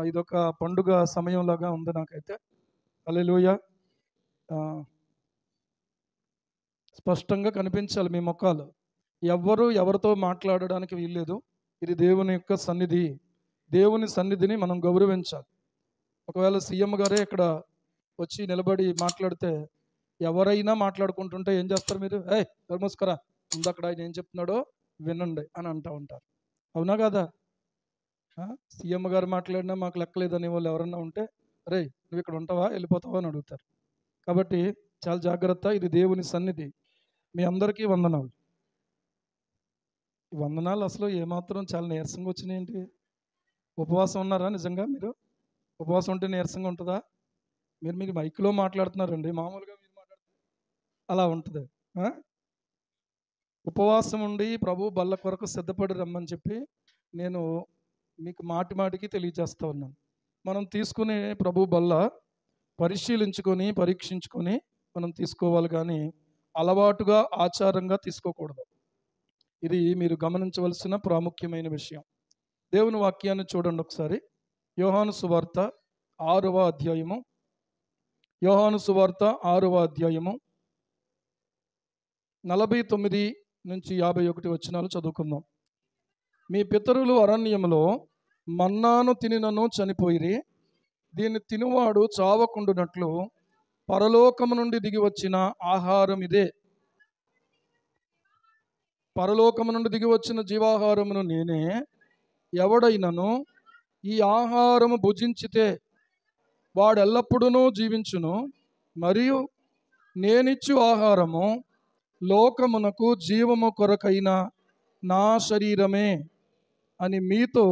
ఇదొక పండుగ సమయంలాగా ఉంది నాకైతే. హల్లెలూయా. ఆ, స్పష్టంగా కనిపించాలి మీ ముఖాలు. ఎవ్వరు ఎవరితో మాట్లాడడానికి వీల్లేదు. ఇది దేవుని యొక్క సన్నిధి. దేవుని సన్నిధిని మనం గౌరవించాలి. ఒకవేళ సీఎం గారే ఇక్కడ వచ్చి నిలబడి మాట్లాడితే ఎవరైనా మాట్లాడుకుంటుంటే ఏం చేస్తారు మీరు? ఏయ్ ధర్మస్కరా, ముందు అక్కడ ఆయన ఏం చెప్తున్నాడో వినండి అని అంటూ ఉంటారు. అవునా కదా? సీఎం గారు మాట్లాడినా మాకు లెక్కలేదని వాళ్ళు ఎవరన్నా ఉంటే, రే నువ్వు ఇక్కడ ఉంటావా వెళ్ళిపోతావా అని అడుగుతారు. కాబట్టి చాలా జాగ్రత్త. ఇది దేవుని సన్నిధి. మీ అందరికీ వందనాలు. ఈ వందనాలు అసలు ఏమాత్రం చాలా నీరసంగా వచ్చినాయేంటి? ఉపవాసం ఉన్నారా నిజంగా మీరు? ఉపవాసం ఉంటే నీరసంగా ఉంటుందా? మీరు మైక్లో మాట్లాడుతున్నారండి, మామూలుగా మీరు మాట్లాడుతున్నారు అలా ఉంటుంది. ఉపవాసం ఉండి ప్రభు బల్ల కొరకు సిద్ధపడి రమ్మని చెప్పి నేను మీకు మాటి మాటికి తెలియజేస్తూ ఉన్నాను. మనం తీసుకునే ప్రభు బల్ల పరిశీలించుకొని పరీక్షించుకొని మనం తీసుకోవాలి, కానీ అలవాటుగా ఆచారంగా తీసుకోకూడదు. ఇది మీరు గమనించవలసిన ప్రాముఖ్యమైన విషయం. దేవుని వాక్యాన్ని చూడండి ఒకసారి. యోహాను సువార్త 6వ అధ్యాయము. యోహాను సువార్త 6వ అధ్యాయము 49 నుంచి 51 వచనాలు చదువుకుందాం. మీ పితరులు అరణ్యములో మన్నాను తినినను చనిపోయిరి. దీన్ని తినువాడు చావకుండునట్లు పరలోకము నుండి దిగి వచ్చిన ఆహారం ఇదే. పరలోకము నుండి దిగి వచ్చిన జీవాహారమును నేనే. ఎవడైనను ఈ ఆహారము భుజించితే వాడు ఎల్లప్పుడూ జీవించును. మరియు నేనిచ్చు ఆహారము లోకమునకు జీవము కొరకైన నా శరీరమే అని మీతో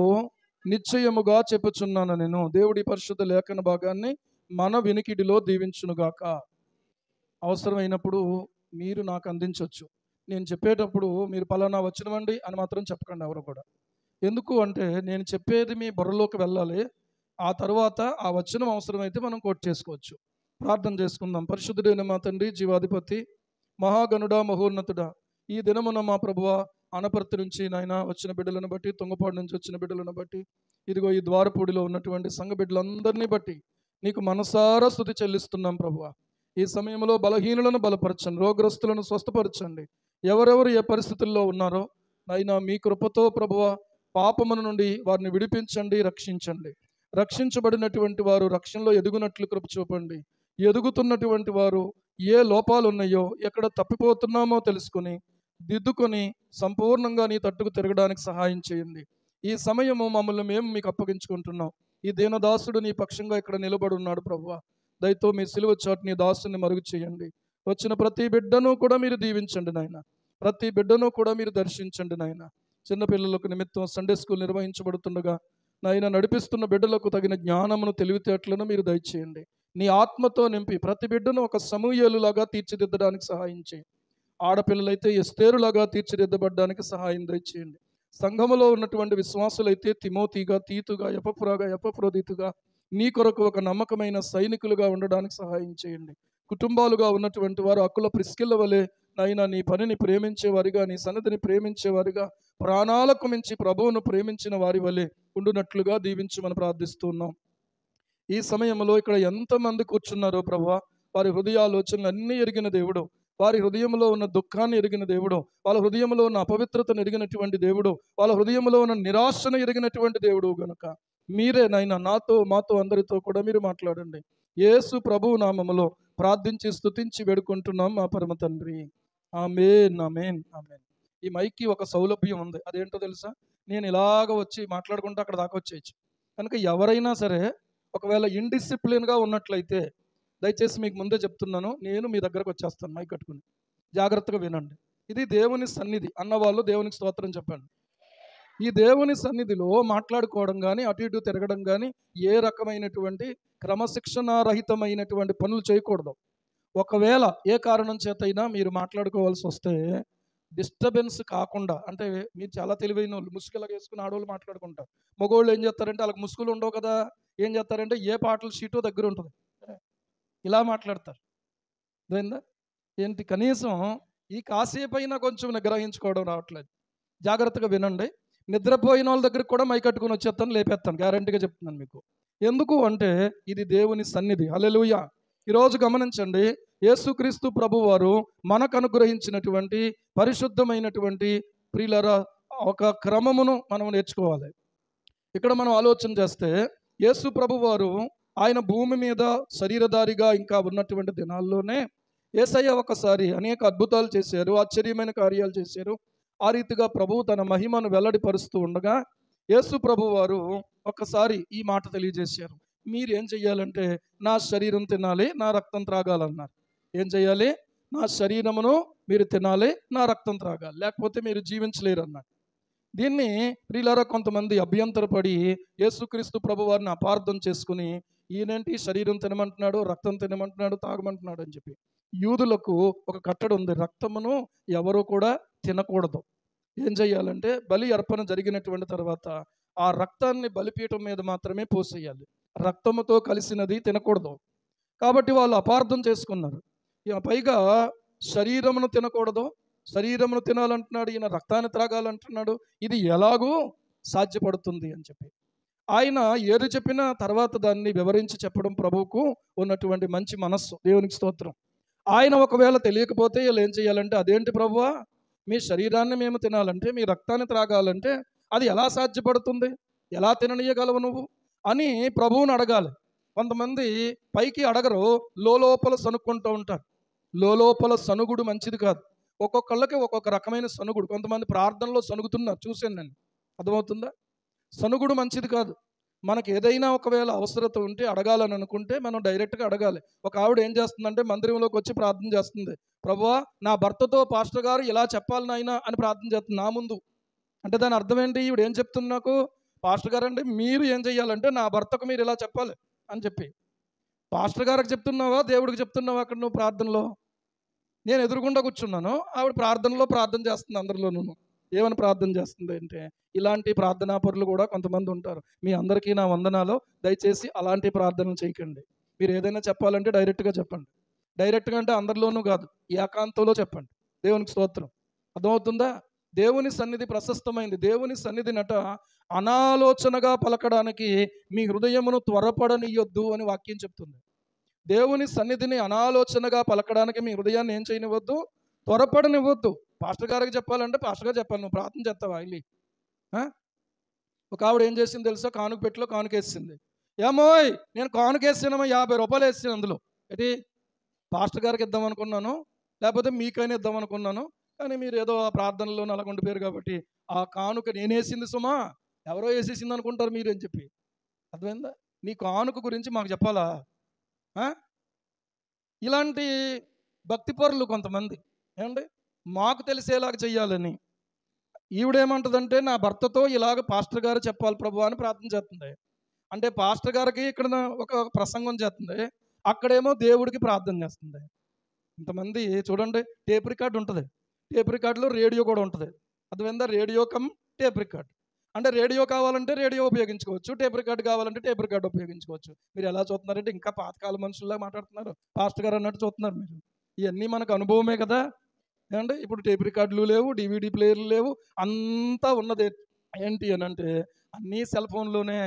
నిశ్చయముగా చెప్పుచున్నాను నేను. దేవుడి పరిశుద్ధ లేఖన భాగాన్ని మన వినికిడిలో దీవించునుగాక. అవసరమైనప్పుడు మీరు నాకు అందించవచ్చు. నేను చెప్పేటప్పుడు మీరు పలానా వచ్చినవండి అని మాత్రం చెప్పకండి ఎవరు కూడా. ఎందుకు అంటే నేను చెప్పేది మీ బుర్రలోకి వెళ్ళాలి. ఆ తర్వాత ఆ వచనం అవసరమైతే మనం కోట్ చేసుకోవచ్చు. ప్రార్థన చేసుకుందాం. పరిశుద్ధుడైన మా తండ్రి, జీవాధిపతి, మహాగణుడా, మహోన్నతుడా, ఈ దినమున మా ప్రభువా అనపర్తి నుంచి నాయన వచ్చిన బిడ్డలను బట్టి, తుంగపాడు నుంచి వచ్చిన బిడ్డలను బట్టి, ఇదిగో ఈ ద్వారపూడిలో ఉన్నటువంటి సంఘ బిడ్డలందరినీ బట్టి నీకు మనసారా స్తుతి చెల్లిస్తున్నాం ప్రభువా. ఈ సమయంలో బలహీనులను బలపరచండి, రోగగ్రస్తులను స్వస్థపరచండి. ఎవరెవరు ఏ పరిస్థితుల్లో ఉన్నారో నాయన మీ కృపతో ప్రభువా పాపమును నుండి వారిని విడిపించండి, రక్షించండి. రక్షించబడినటువంటి వారు రక్షణలో ఎదుగునట్లు కృప చూపండి. ఎదుగుతున్నటువంటి వారు ఏ లోపాలు ఉన్నాయో, ఎక్కడ తప్పిపోతున్నామో తెలుసుకొని దిద్దుకొని సంపూర్ణంగా నీ తట్టుకు తిరగడానికి సహాయం చేయండి. ఈ సమయము మమ్మల్ని మేము మీకు అప్పగించుకుంటున్నాం. ఈ దీనదాసుడు నీ పక్షంగా ఇక్కడ నిలబడి ఉన్నాడు ప్రభువా. దయతో మీ సిలువ చాటు నీ దాసుని మరుగు చేయండి. వచ్చిన ప్రతి బిడ్డను కూడా మీరు దీవించండి నాయన. ప్రతి బిడ్డను కూడా మీరు దర్శించండి నాయన. చిన్నపిల్లలకు నిమిత్తం సండే స్కూల్ నిర్వహించబడుతుండగా నాయన నడిపిస్తున్న బిడ్డలకు తగిన జ్ఞానమును, తెలివితేటలను మీరు దయచేయండి. నీ ఆత్మతో నింపి ప్రతి బిడ్డను ఒక సమూయేలులాగా తీర్చిదిద్దడానికి సహాయం చేయండి. ఆడపిల్లలైతే ఎస్తేరులాగా తీర్చిదిద్దబడ్డానికి సహాయం దయచేయండి. సంఘములో ఉన్నటువంటి విశ్వాసులైతే తిమోతిగా, తీతుగా, ఎపఫ్రోదితుగా నీ కొరకు ఒక నమ్మకమైన సైనికులుగా ఉండడానికి సహాయం చేయండి. కుటుంబాలుగా ఉన్నటువంటి వారు అక్కుల ప్రిస్కిల్ల వలె నైనా నీ పనిని ప్రేమించేవారిగా, నీ సన్నిధిని ప్రేమించేవారిగా, ప్రాణాలకు మించి ప్రభువును ప్రేమించిన వారి వలె ఉండునట్లుగా దీవించమని ప్రార్థిస్తున్నాం. ఈ సమయంలో ఇక్కడ ఎంతమంది కూర్చున్నారో ప్రభువా, వారి హృదయాలోచనలు అన్నీ ఎరిగిన దేవుడు, వారి హృదయంలో ఉన్న దుఃఖాన్ని ఎరిగిన దేవుడు, వాళ్ళ హృదయంలో ఉన్న అపవిత్రతను ఎరిగినటువంటి దేవుడు, వాళ్ళ హృదయంలో ఉన్న నిరాశను ఎరిగినటువంటి దేవుడు గనుక మీరే నాయన నాతో, మాతో, అందరితో కూడా మీరు మాట్లాడండి. యేసు ప్రభువు నామములో ప్రార్థించి స్తుతించి వేడుకుంటున్నాం మా పరమ తండ్రి. ఆమేన్, ఆమేన్, ఆమేన్. ఈ మైక్కి ఒక సౌలభ్యం ఉంది. అదేంటో తెలుసా? నేను ఇలాగ వచ్చి మాట్లాడుకుంటూ అక్కడ దాకా వచ్చేయచ్చు. కనుక ఎవరైనా సరే ఒకవేళ ఇండిసిప్లిన్గా ఉన్నట్లయితే దయచేసి మీకు ముందే చెప్తున్నాను, నేను మీ దగ్గరకు వచ్చేస్తాను మైక్ కట్టుకుని. జాగ్రత్తగా వినండి. ఇది దేవుని సన్నిధి అన్నవాళ్ళు దేవునికి స్తోత్రం చెప్పండి. ఈ దేవుని సన్నిధిలో మాట్లాడుకోవడం కానీ, అటు ఇటు తిరగడం కానీ, ఏ రకమైనటువంటి క్రమశిక్షణారహితమైనటువంటి పనులు చేయకూడదు. ఒకవేళ ఏ కారణం చేతైనా మీరు మాట్లాడుకోవాల్సి వస్తే డిస్టర్బెన్స్ కాకుండా, అంటే మీరు చాలా తెలివైన వాళ్ళు, ముసుగులాగా వేసుకుని ఆడవాళ్ళు మాట్లాడుకుంటారు. మగవాళ్ళు ఏం చేస్తారంటే వాళ్ళకి ముసుగులు ఉండవు కదా, ఏం చేస్తారంటే ఏ పాటల షీటో దగ్గర ఉంటుంది, ఇలా మాట్లాడతారు. అదేందా ఏంటి? కనీసం ఈ కాసేపు అయినా కొంచెం నిగ్రహించుకోవడం రావట్లేదు. జాగ్రత్తగా వినండి. నిద్రపోయిన వాళ్ళ దగ్గరికి కూడా మైకట్టుకుని వచ్చేస్తాను, లేపేస్తాను, గ్యారంటీగా చెప్తున్నాను మీకు. ఎందుకు అంటే ఇది దేవుని సన్నిధి. హల్లెలూయా. ఈరోజు గమనించండి, యేసుక్రీస్తు ప్రభువారు మనకు అనుగ్రహించినటువంటి పరిశుద్ధమైనటువంటి ప్రియులారా ఒక క్రమమును మనం నేర్చుకోవాలి. ఇక్కడ మనం ఆలోచన చేస్తే యేసు ప్రభువారు ఆయన భూమి మీద శరీరధారిగా ఇంకా ఉన్నటువంటి దినాల్లోనే యేసయ్య ఒకసారి అనేక అద్భుతాలు చేశారు, ఆశ్చర్యమైన కార్యాలు చేశారు. ఆ రీతిగా ప్రభువు తన మహిమను వెల్లడిపరుస్తూ ఉండగా యేసు ప్రభువారు ఒకసారి ఈ మాట తెలియజేశారు. మీరు ఏం చెయ్యాలంటే నా శరీరం తినాలి, నా రక్తం త్రాగాలన్నారు. ఏం చెయ్యాలి? నా శరీరమును మీరు తినాలి, నా రక్తం త్రాగాలి, లేకపోతే మీరు జీవించలేరు అన్నారు. దీన్ని ప్రియులారా కొంతమంది అభ్యంతరపడి యేసుక్రీస్తు ప్రభువారిని అపార్థం చేసుకుని ఈయనేంటి శరీరం తినమంటున్నాడు, రక్తం తినమంటున్నాడు, తాగమంటున్నాడు అని చెప్పి. యూదులకు ఒక కట్టడి ఉంది, రక్తమును ఎవరు కూడా తినకూడదు. ఏం చెయ్యాలంటే బలి అర్పణ జరిగినటువంటి తర్వాత ఆ రక్తాన్ని బలిపీఠం మీద మాత్రమే పోసేయాలి, రక్తముతో కలిసినది తినకూడదు. కాబట్టి వాళ్ళు అపార్థం చేసుకున్నారు. ఇక పైగా శరీరమును తినకూడదు, శరీరమును తినాలంటున్నాడు, ఈయన రక్తాన్ని త్రాగాలంటున్నాడు, ఇది ఎలాగూ సాధ్యపడుతుంది అని చెప్పి ఆయన ఏది చెప్పినా తర్వాత దాన్ని వివరించి చెప్పడం ప్రభువుకు ఉన్నటువంటి మంచి మనస్సు. దేవునికి స్తోత్రం. ఆయన ఒకవేళ తెలియకపోతే వీళ్ళు ఏం చేయాలంటే, అదేంటి ప్రభువా, మీ శరీరాన్ని మేము తినాలంటే, మీ రక్తాన్ని త్రాగాలంటే అది ఎలా సాధ్యపడుతుంది, ఎలా తిననీయగలవు నువ్వు అని ప్రభువుని అడగాలి. కొంతమంది పైకి అడగరు, లోపల సనుక్కుంటూ ఉంటారు. లోపల సనుగుడు మంచిది కాదు. ఒక్కొక్కళ్ళకి ఒక్కొక్క రకమైన సనుగుడు. కొంతమంది ప్రార్థనలో సనుగుతున్నారు, చూశాను నేను. అర్థమవుతుందా? సనుగుడు మంచిది కాదు. మనకి ఏదైనా ఒకవేళ అవసరత ఉంటే అడగాలని అనుకుంటే మనం డైరెక్ట్గా అడగాలి. ఒక ఆవిడ ఏం చేస్తుందంటే మందిరంలోకి వచ్చి ప్రార్థన చేస్తుంది, ప్రభువా నా భర్తతో పాస్టర్ గారు ఇలా చెప్పాలి నాయనా అని ప్రార్థన చేస్తుంది నా ముందు. అంటే దాని అర్థం ఏంటి? ఈవిడ ఏం చెప్తుంది నాకు, పాస్టర్ గారు అంటే మీరు ఏం చెయ్యాలంటే నా భర్తకు మీరు ఇలా చెప్పాలి అని చెప్పి. పాస్టర్ గారికి చెప్తున్నావా, దేవుడికి చెప్తున్నావా? అక్కడ నువ్వు ప్రార్థనలో నేను ఎదురుగుండా కూర్చున్నాను, ఆవిడ ప్రార్థనలో ప్రార్థన చేస్తుంది అందరిలోనూ. ఏమని ప్రార్థన చేస్తుంది అంటే, ఇలాంటి ప్రార్థనా పరులు కూడా కొంతమంది ఉంటారు. మీ అందరికీ నా వందనాలు. దయచేసి అలాంటి ప్రార్థనలు చేయకండి. మీరు ఏదైనా చెప్పాలంటే డైరెక్ట్గా చెప్పండి. డైరెక్ట్గా అంటే అందరిలోనూ కాదు, ఏకాంతంలో చెప్పండి. దేవునికి స్తోత్రం. అర్థమవుతుందా? దేవుని సన్నిధి ప్రశస్తమైంది. దేవుని సన్నిధి నట అనాలోచనగా పలకడానికి మీ హృదయమును త్వరపడనియొద్దు అని వాక్యం చెప్తుంది. దేవుని సన్నిధిని అనాలోచనగా పలకడానికి మీ హృదయాన్ని ఏం చేయనివ్వద్దు, త్వరపడనివ్వద్దు. పాస్టర్ గారికి చెప్పాలంటే పాస్టర్ గారు చెప్పాలి, నువ్వు ప్రార్థన చేస్తావా వెళ్ళి? ఒక ఆవిడ ఏం చేసింది తెలుసా, కానుక పెట్టిలో కానుకేసింది. ఏమోయ్ నేను కానుకేసానమ్మా, 50 రూపాయలు వేసాను అందులో. ఏంటి, పాస్టర్ గారికి ఇద్దాం అనుకున్నాను, లేకపోతే మీకైనా ఇద్దాం అనుకున్నాను, కానీ మీరు ఏదో ఆ ప్రార్థనలో నలగొండిపోయారు కాబట్టి ఆ కానుక నేనేసింది సుమా, ఎవరో వేసేసింది అనుకుంటారు మీరు అని చెప్పి. అర్థమైందా? నీ కానుక గురించి మాకు చెప్పాలా? ఇలాంటి భక్తిపరులు కొంతమంది ఏమండి, మాకు తెలిసేలాగా చెయ్యాలని. ఈవిడేమంటుందంటే, నా భర్తతో ఇలాగ పాస్టర్ గారు చెప్పాలి ప్రభు అని ప్రార్థన చేస్తుంది. అంటే పాస్టర్ గారికి ఇక్కడ ఒక ప్రసంగం చేస్తుంది, అక్కడేమో దేవుడికి ప్రార్థన చేస్తుంది. ఇంతమంది చూడండి, టేప్ రికార్డు ఉంటుంది, టేప్ రికార్డులో రేడియో కూడా ఉంటుంది. అర్థమైందా? Radio come tape record. అంటే రేడియో కావాలంటే రేడియో ఉపయోగించుకోవచ్చు, టేప్ రికార్డు కావాలంటే టేప్ రికార్డు ఉపయోగించుకోవచ్చు. మీరు ఎలా చూస్తున్నారంటే ఇంకా పాతకాల మనుషుల్లా మాట్లాడుతున్నారు, పాస్టర్ గారు అన్నట్టు చూస్తున్నారు మీరు. ఇవన్నీ మనకు అనుభవమే కదా ఏమండి. ఇప్పుడు టేప్ రికార్డులు లేవు, డివిడి ప్లేయర్లు లేవు, అంతా ఉన్నది ఏంటి అని అంటే అన్నీ సెల్ ఫోన్లోనే.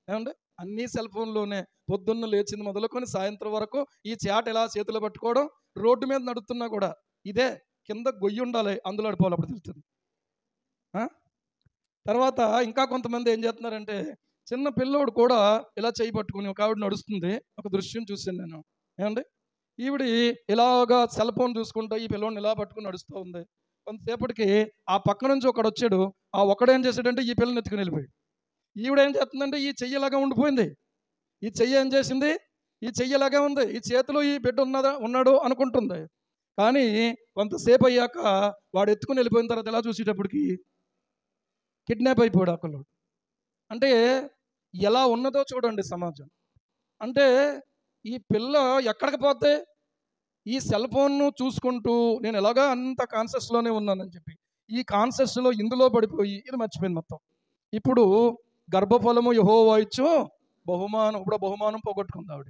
ఏమండి, అన్నీ సెల్ ఫోన్లోనే. పొద్దున్న లేచింది మొదలుకొని సాయంత్రం వరకు ఈ చాట్ ఎలా చేతిలో పట్టుకోవడం, రోడ్డు మీద నడుస్తున్నా కూడా ఇదే. కింద గొయ్యి ఉండాలి, అందులో అడిపోవాలి, అప్పుడు తెలుస్తుంది. తర్వాత ఇంకా కొంతమంది ఏం చేస్తున్నారంటే, చిన్న పిల్లోడు కూడా ఇలా చేయి పట్టుకుని ఒక ఆవిడ నడుస్తుంది. ఒక దృశ్యం చూశాను నేను. ఏమండి, ఈవిడి ఇలాగా సెల్ ఫోన్ చూసుకుంటా ఈ పిల్లోడిని ఇలా పట్టుకుని నడుస్తూ ఉంది. కొంతసేపటికి ఆ పక్క నుంచి ఒకడు వచ్చాడు. ఆ ఒకడేం చేశాడంటే ఈ పిల్లని ఎత్తుకుని వెళ్ళిపోయాడు. ఈవిడేం చేస్తుందంటే ఈ చెయ్యి ఇలాగా ఉండిపోయింది. ఈ చెయ్యి ఏం చేసింది, ఈ చెయ్యి ఇలాగే ఉంది, ఈ చేతిలో ఈ బిడ్డ ఉన్నాడు అనుకుంటుంది. కానీ కొంతసేపు అయ్యాక వాడు ఎత్తుకుని వెళ్ళిపోయిన తర్వాత ఎలా చూసేటప్పటికి కిడ్నాప్ అయిపోయాడు ఆ పిల్లోడు. అంటే ఎలా ఉన్నదో చూడండి సమాజం. అంటే ఈ పిల్ల ఎక్కడికి పోతే ఈ సెల్ ఫోన్ను చూసుకుంటూ నేను ఎలాగా అంత కాన్షియస్లోనే ఉన్నానని చెప్పి ఈ కాన్షియస్లో ఇందులో పడిపోయి ఇది మర్చిపోయింది మొత్తం. ఇప్పుడు గర్భఫలము యెహోవా ఇచ్చు బహుమానం, ఇప్పుడు బహుమానం పోగొట్టుకుంది ఆవిడ.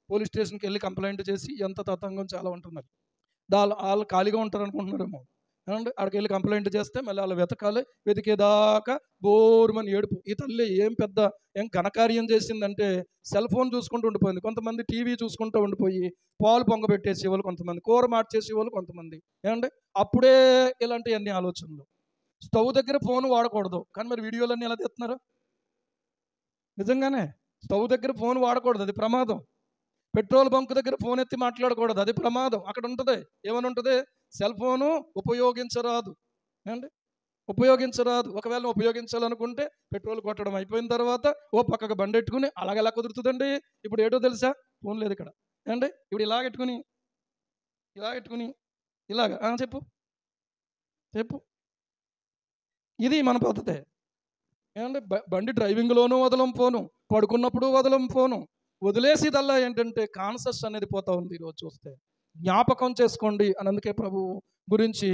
పోలీస్ స్టేషన్కి వెళ్ళి కంప్లైంట్ చేసి ఎంత తతంగం చాలా ఉంటున్నారు. వాళ్ళు ఖాళీగా ఉంటారు అనుకుంటున్నారేమో, ఏమండి అక్కడికి వెళ్ళి కంప్లైంట్ చేస్తే మళ్ళీ వాళ్ళు వెతకాలి, వెతికేదాకా బోరుమని ఏడుపు. ఈ తల్లి ఏం ఘనకార్యం చేసిందంటే సెల్ ఫోన్ చూసుకుంటూ ఉండిపోయింది. కొంతమంది టీవీ చూసుకుంటూ ఉండిపోయి పాలు పొంగబెట్టేసేవాళ్ళు, కొంతమంది కూర మార్చేసేవాళ్ళు, కొంతమంది ఏమండి అప్పుడే ఇలాంటివన్నీ ఆలోచనలు. స్టవ్ దగ్గర ఫోన్ వాడకూడదు, కానీ మరి వీడియోలన్నీ ఎలా తెస్తున్నారు? నిజంగానే స్టవ్ దగ్గర ఫోన్ వాడకూడదు, అది ప్రమాదం. పెట్రోల్ బంక్ దగ్గర ఫోన్ ఎత్తి మాట్లాడకూడదు, అది ప్రమాదం. అక్కడ ఉంటుంది ఏమని ఉంటుంది, సెల్ ఫోను ఉపయోగించరాదు. ఏమండి ఉపయోగించరాదు. ఒకవేళ ఉపయోగించాలనుకుంటే పెట్రోల్ కొట్టడం అయిపోయిన తర్వాత ఓ పక్కకు బండెట్టుకుని అలాగెలా కుదురుతుందండి? ఇప్పుడు ఏటో తెలుసా, ఫోన్ లేదు ఇక్కడ. ఏమండి ఇప్పుడు ఇలాగెట్టుకుని ఇలాగ చెప్పు చెప్పు ఇది మన పద్ధతే. ఏమంటే బండి డ్రైవింగ్లోనూ వదలం ఫోను, పడుకున్నప్పుడు వదలం ఫోను. వదిలేసిదల్లా ఏంటంటే కాన్సెప్ట్స్ అనేది పోతా ఉంది. ఈరోజు చూస్తే జ్ఞాపకం చేసుకోండి అని, అందుకే ప్రభు గురించి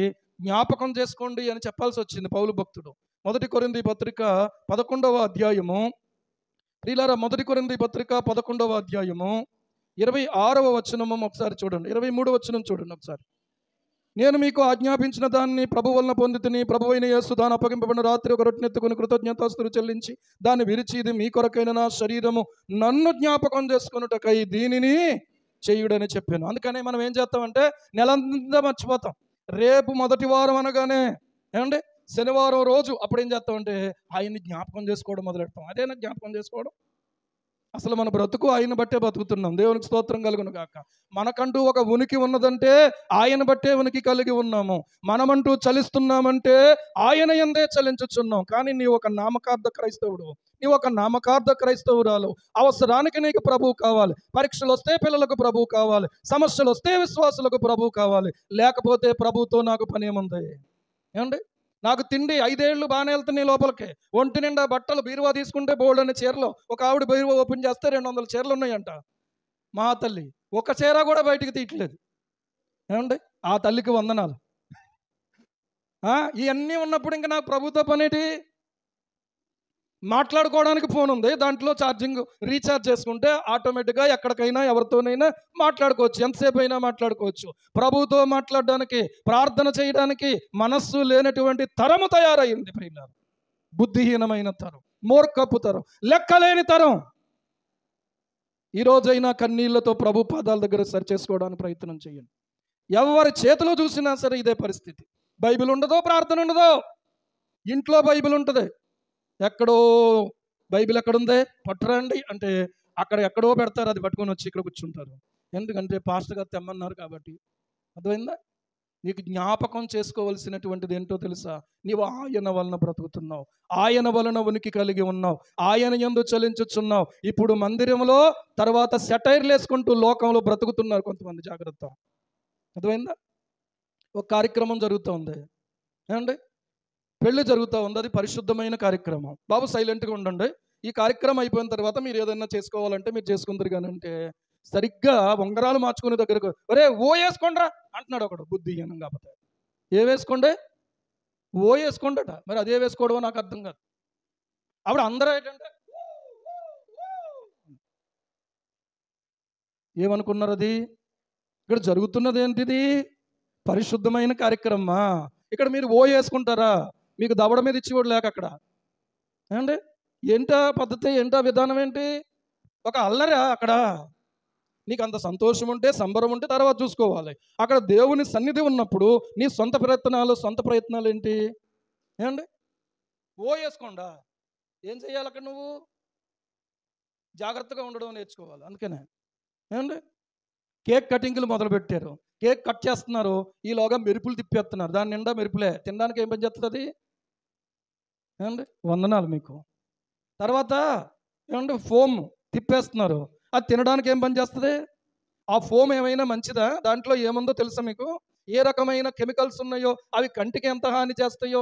జ్ఞాపకం చేసుకోండి అని చెప్పాల్సి వచ్చింది పౌలు భక్తుడు. 1 కొరింథీ పత్రిక 11వ అధ్యాయము, ప్రియులారా 1 కొరింథీ పత్రిక 11వ అధ్యాయము 26వ వచనము ఒకసారి చూడండి, 23వ వచనం చూడండి ఒకసారి. నేను మీకు ఆజ్ఞాపించిన దాన్ని ప్రభు వలన పొందితిని, ప్రభువైన యేసు దాని అప్పగింపబడిన రాత్రి ఒక రొట్టెనెత్తుకుని కృతజ్ఞతాస్తుతులు చెల్లించి దాన్ని విరిచి, ఇది మీ కొరకైన నా శరీరము, నన్ను జ్ఞాపకం చేసుకొనుటకై దీనిని చేయుడని చెప్పాను. అందుకనే మనం ఏం చేస్తామంటే నెలంతా మర్చిపోతాం. రేపు మొదటి వారం అనగానే ఏమండి శనివారం రోజు అప్పుడు ఏం చేస్తామంటే ఆయన్ని జ్ఞాపకం చేసుకోవడం మొదలెడతాం. అదేనా జ్ఞాపకం చేసుకోవడం? అసలు మన బ్రతుకు ఆయన బట్టే బతుకుతున్నాం. దేవునికి స్తోత్రం కలుగును గాక. మనకంటూ ఒక ఉనికి ఉన్నదంటే ఆయన బట్టే ఉనికి కలిగి ఉన్నాము. మనమంటూ చలిస్తున్నామంటే ఆయన యందే చలించుచున్నాం. కానీ నీ ఒక నామకార్థ క్రైస్తవుడు, నీ ఒక నామకార్థ క్రైస్తవురాలు, అవసరానికి నీకు ప్రభువు కావాలి. పరీక్షలు వస్తే పిల్లలకు ప్రభువు కావాలి, సమస్యలు వస్తే విశ్వాసులకు ప్రభువు కావాలి. లేకపోతే ప్రభువుతో నాకు పని ఏముంది? ఏమండి నాకు తిండి 5 ఏళ్ళు బాగానే వెళ్తున్నాయి లోపలికి, ఒంటి నిండా బట్టలు, బీరువా తీసుకుంటే బోల్డ్ అనే చీరలు, ఒక ఆవిడ బీరువా ఓపెన్ చేస్తే 200 చీరలు ఉన్నాయంట. మా తల్లి ఒక చీర కూడా బయటికి తీయట్లేదు. ఏమండి ఆ తల్లికి వందనాలు. ఇవన్నీ ఉన్నప్పుడు ఇంకా నాకు ప్రభుత్వ పనేటి? మాట్లాడుకోవడానికి ఫోన్ ఉంది, దాంట్లో ఛార్జింగ్ రీఛార్జ్ చేసుకుంటే ఆటోమేటిక్గా ఎక్కడికైనా ఎవరితోనైనా మాట్లాడుకోవచ్చు, ఎంతసేపు అయినా మాట్లాడుకోవచ్చు. ప్రభువుతో మాట్లాడడానికి, ప్రార్థన చేయడానికి మనస్సు లేనటువంటి తరము తయారైంది ప్రియులారా. బుద్ధిహీనమైన తరం, మూర్ఖపు తరం, లెక్కలేని తరం. ఈరోజైనా కన్నీళ్లతో ప్రభు పాదాల దగ్గర సరి చేసుకోవడానికి ప్రయత్నం చేయండి. ఎవరి చేతిలో చూసినా సరే ఇదే పరిస్థితి. బైబిల్ ఉండదో, ప్రార్థన ఉండదో. ఇంట్లో బైబిల్ ఉంటుంది, ఎక్కడో బైబిల్ ఎక్కడుందే పట్టురండి అంటే అక్కడ ఎక్కడో పెడతారు, అది పట్టుకొని వచ్చి ఇక్కడ కూర్చుంటారు. ఎందుకంటే పాస్టర్ గారు తెమ్మన్నారు కాబట్టి. అర్థమైందా? నీకు జ్ఞాపకం చేసుకోవలసినటువంటిది ఏంటో తెలుసా? నీవు ఆయన వలన బ్రతుకుతున్నావు, ఆయన వలన ఉనికి కలిగి ఉన్నావు, ఆయన యందు చలించుచున్నావు. ఇప్పుడు మందిరంలో తర్వాత సెటైర్లు వేసుకుంటూ లోకంలో బ్రతుకుతున్నారు కొంతమంది. జాగ్రత్త. అర్థమైందా? ఒక కార్యక్రమం జరుగుతూ ఉంది, ఏమండి పెళ్లి జరుగుతూ ఉంది, అది పరిశుద్ధమైన కార్యక్రమం. బాబు సైలెంట్గా ఉండండి, ఈ కార్యక్రమం అయిపోయిన తర్వాత మీరు ఏదైనా చేసుకోవాలంటే మీరు చేసుకుందరు. కానీ అంటే సరిగ్గా ఉంగరాలు మార్చుకునే దగ్గరకు ఒరే ఓ వేసుకోండ్రా అంటున్నాడు ఒకడు, బుద్ధిహీనం కాకపోతే. ఏ వేసుకోండే? ఓ వేసుకోండట. మరి అదే వేసుకోవడమో నాకు అర్థం కాదు. అప్పుడు అందరూ ఏంటంటే ఏమనుకున్నారు? అది ఇక్కడ జరుగుతున్నది ఏంటిది? పరిశుద్ధమైన కార్యక్రమమా? ఇక్కడ మీరు ఓ వేసుకుంటారా? మీకు దవడ మీద ఇచ్చేవాడు లేక అక్కడ. ఏమండి ఏంటా పద్ధతి, ఏంటా విధానం ఏంటి? ఒక అల్లరా అక్కడ? నీకు అంత సంతోషం ఉంటే, సంబరం ఉంటే తర్వాత చూసుకోవాలి. అక్కడ దేవుని సన్నిధి ఉన్నప్పుడు నీ సొంత ప్రయత్నాలు ఏంటి? ఏమండి ఓ వేసుకోండా? ఏం చేయాలి అక్కడ? నువ్వు జాగ్రత్తగా ఉండడం నేర్చుకోవాలి. అందుకనే ఏమండి కేక్ కటింగ్లు మొదలుపెట్టారు, కేక్ కట్ చేస్తున్నారు, ఈలోగా మెరుపులు తిప్పేస్తున్నారు, దాని నిండా మెరుపులే. తినడానికి ఏం పని చేస్తుంది అది? ఏమండి వందనాలు మీకు. తర్వాత ఏమంటే ఫోమ్ తిప్పేస్తున్నారు, అది తినడానికి ఏం పని చేస్తుంది? ఆ ఫోమ్ ఏమైనా మంచిదా? దాంట్లో ఏముందో తెలుసా మీకు? ఏ రకమైన కెమికల్స్ ఉన్నాయో, అవి కంటికి ఎంత హాని చేస్తాయో,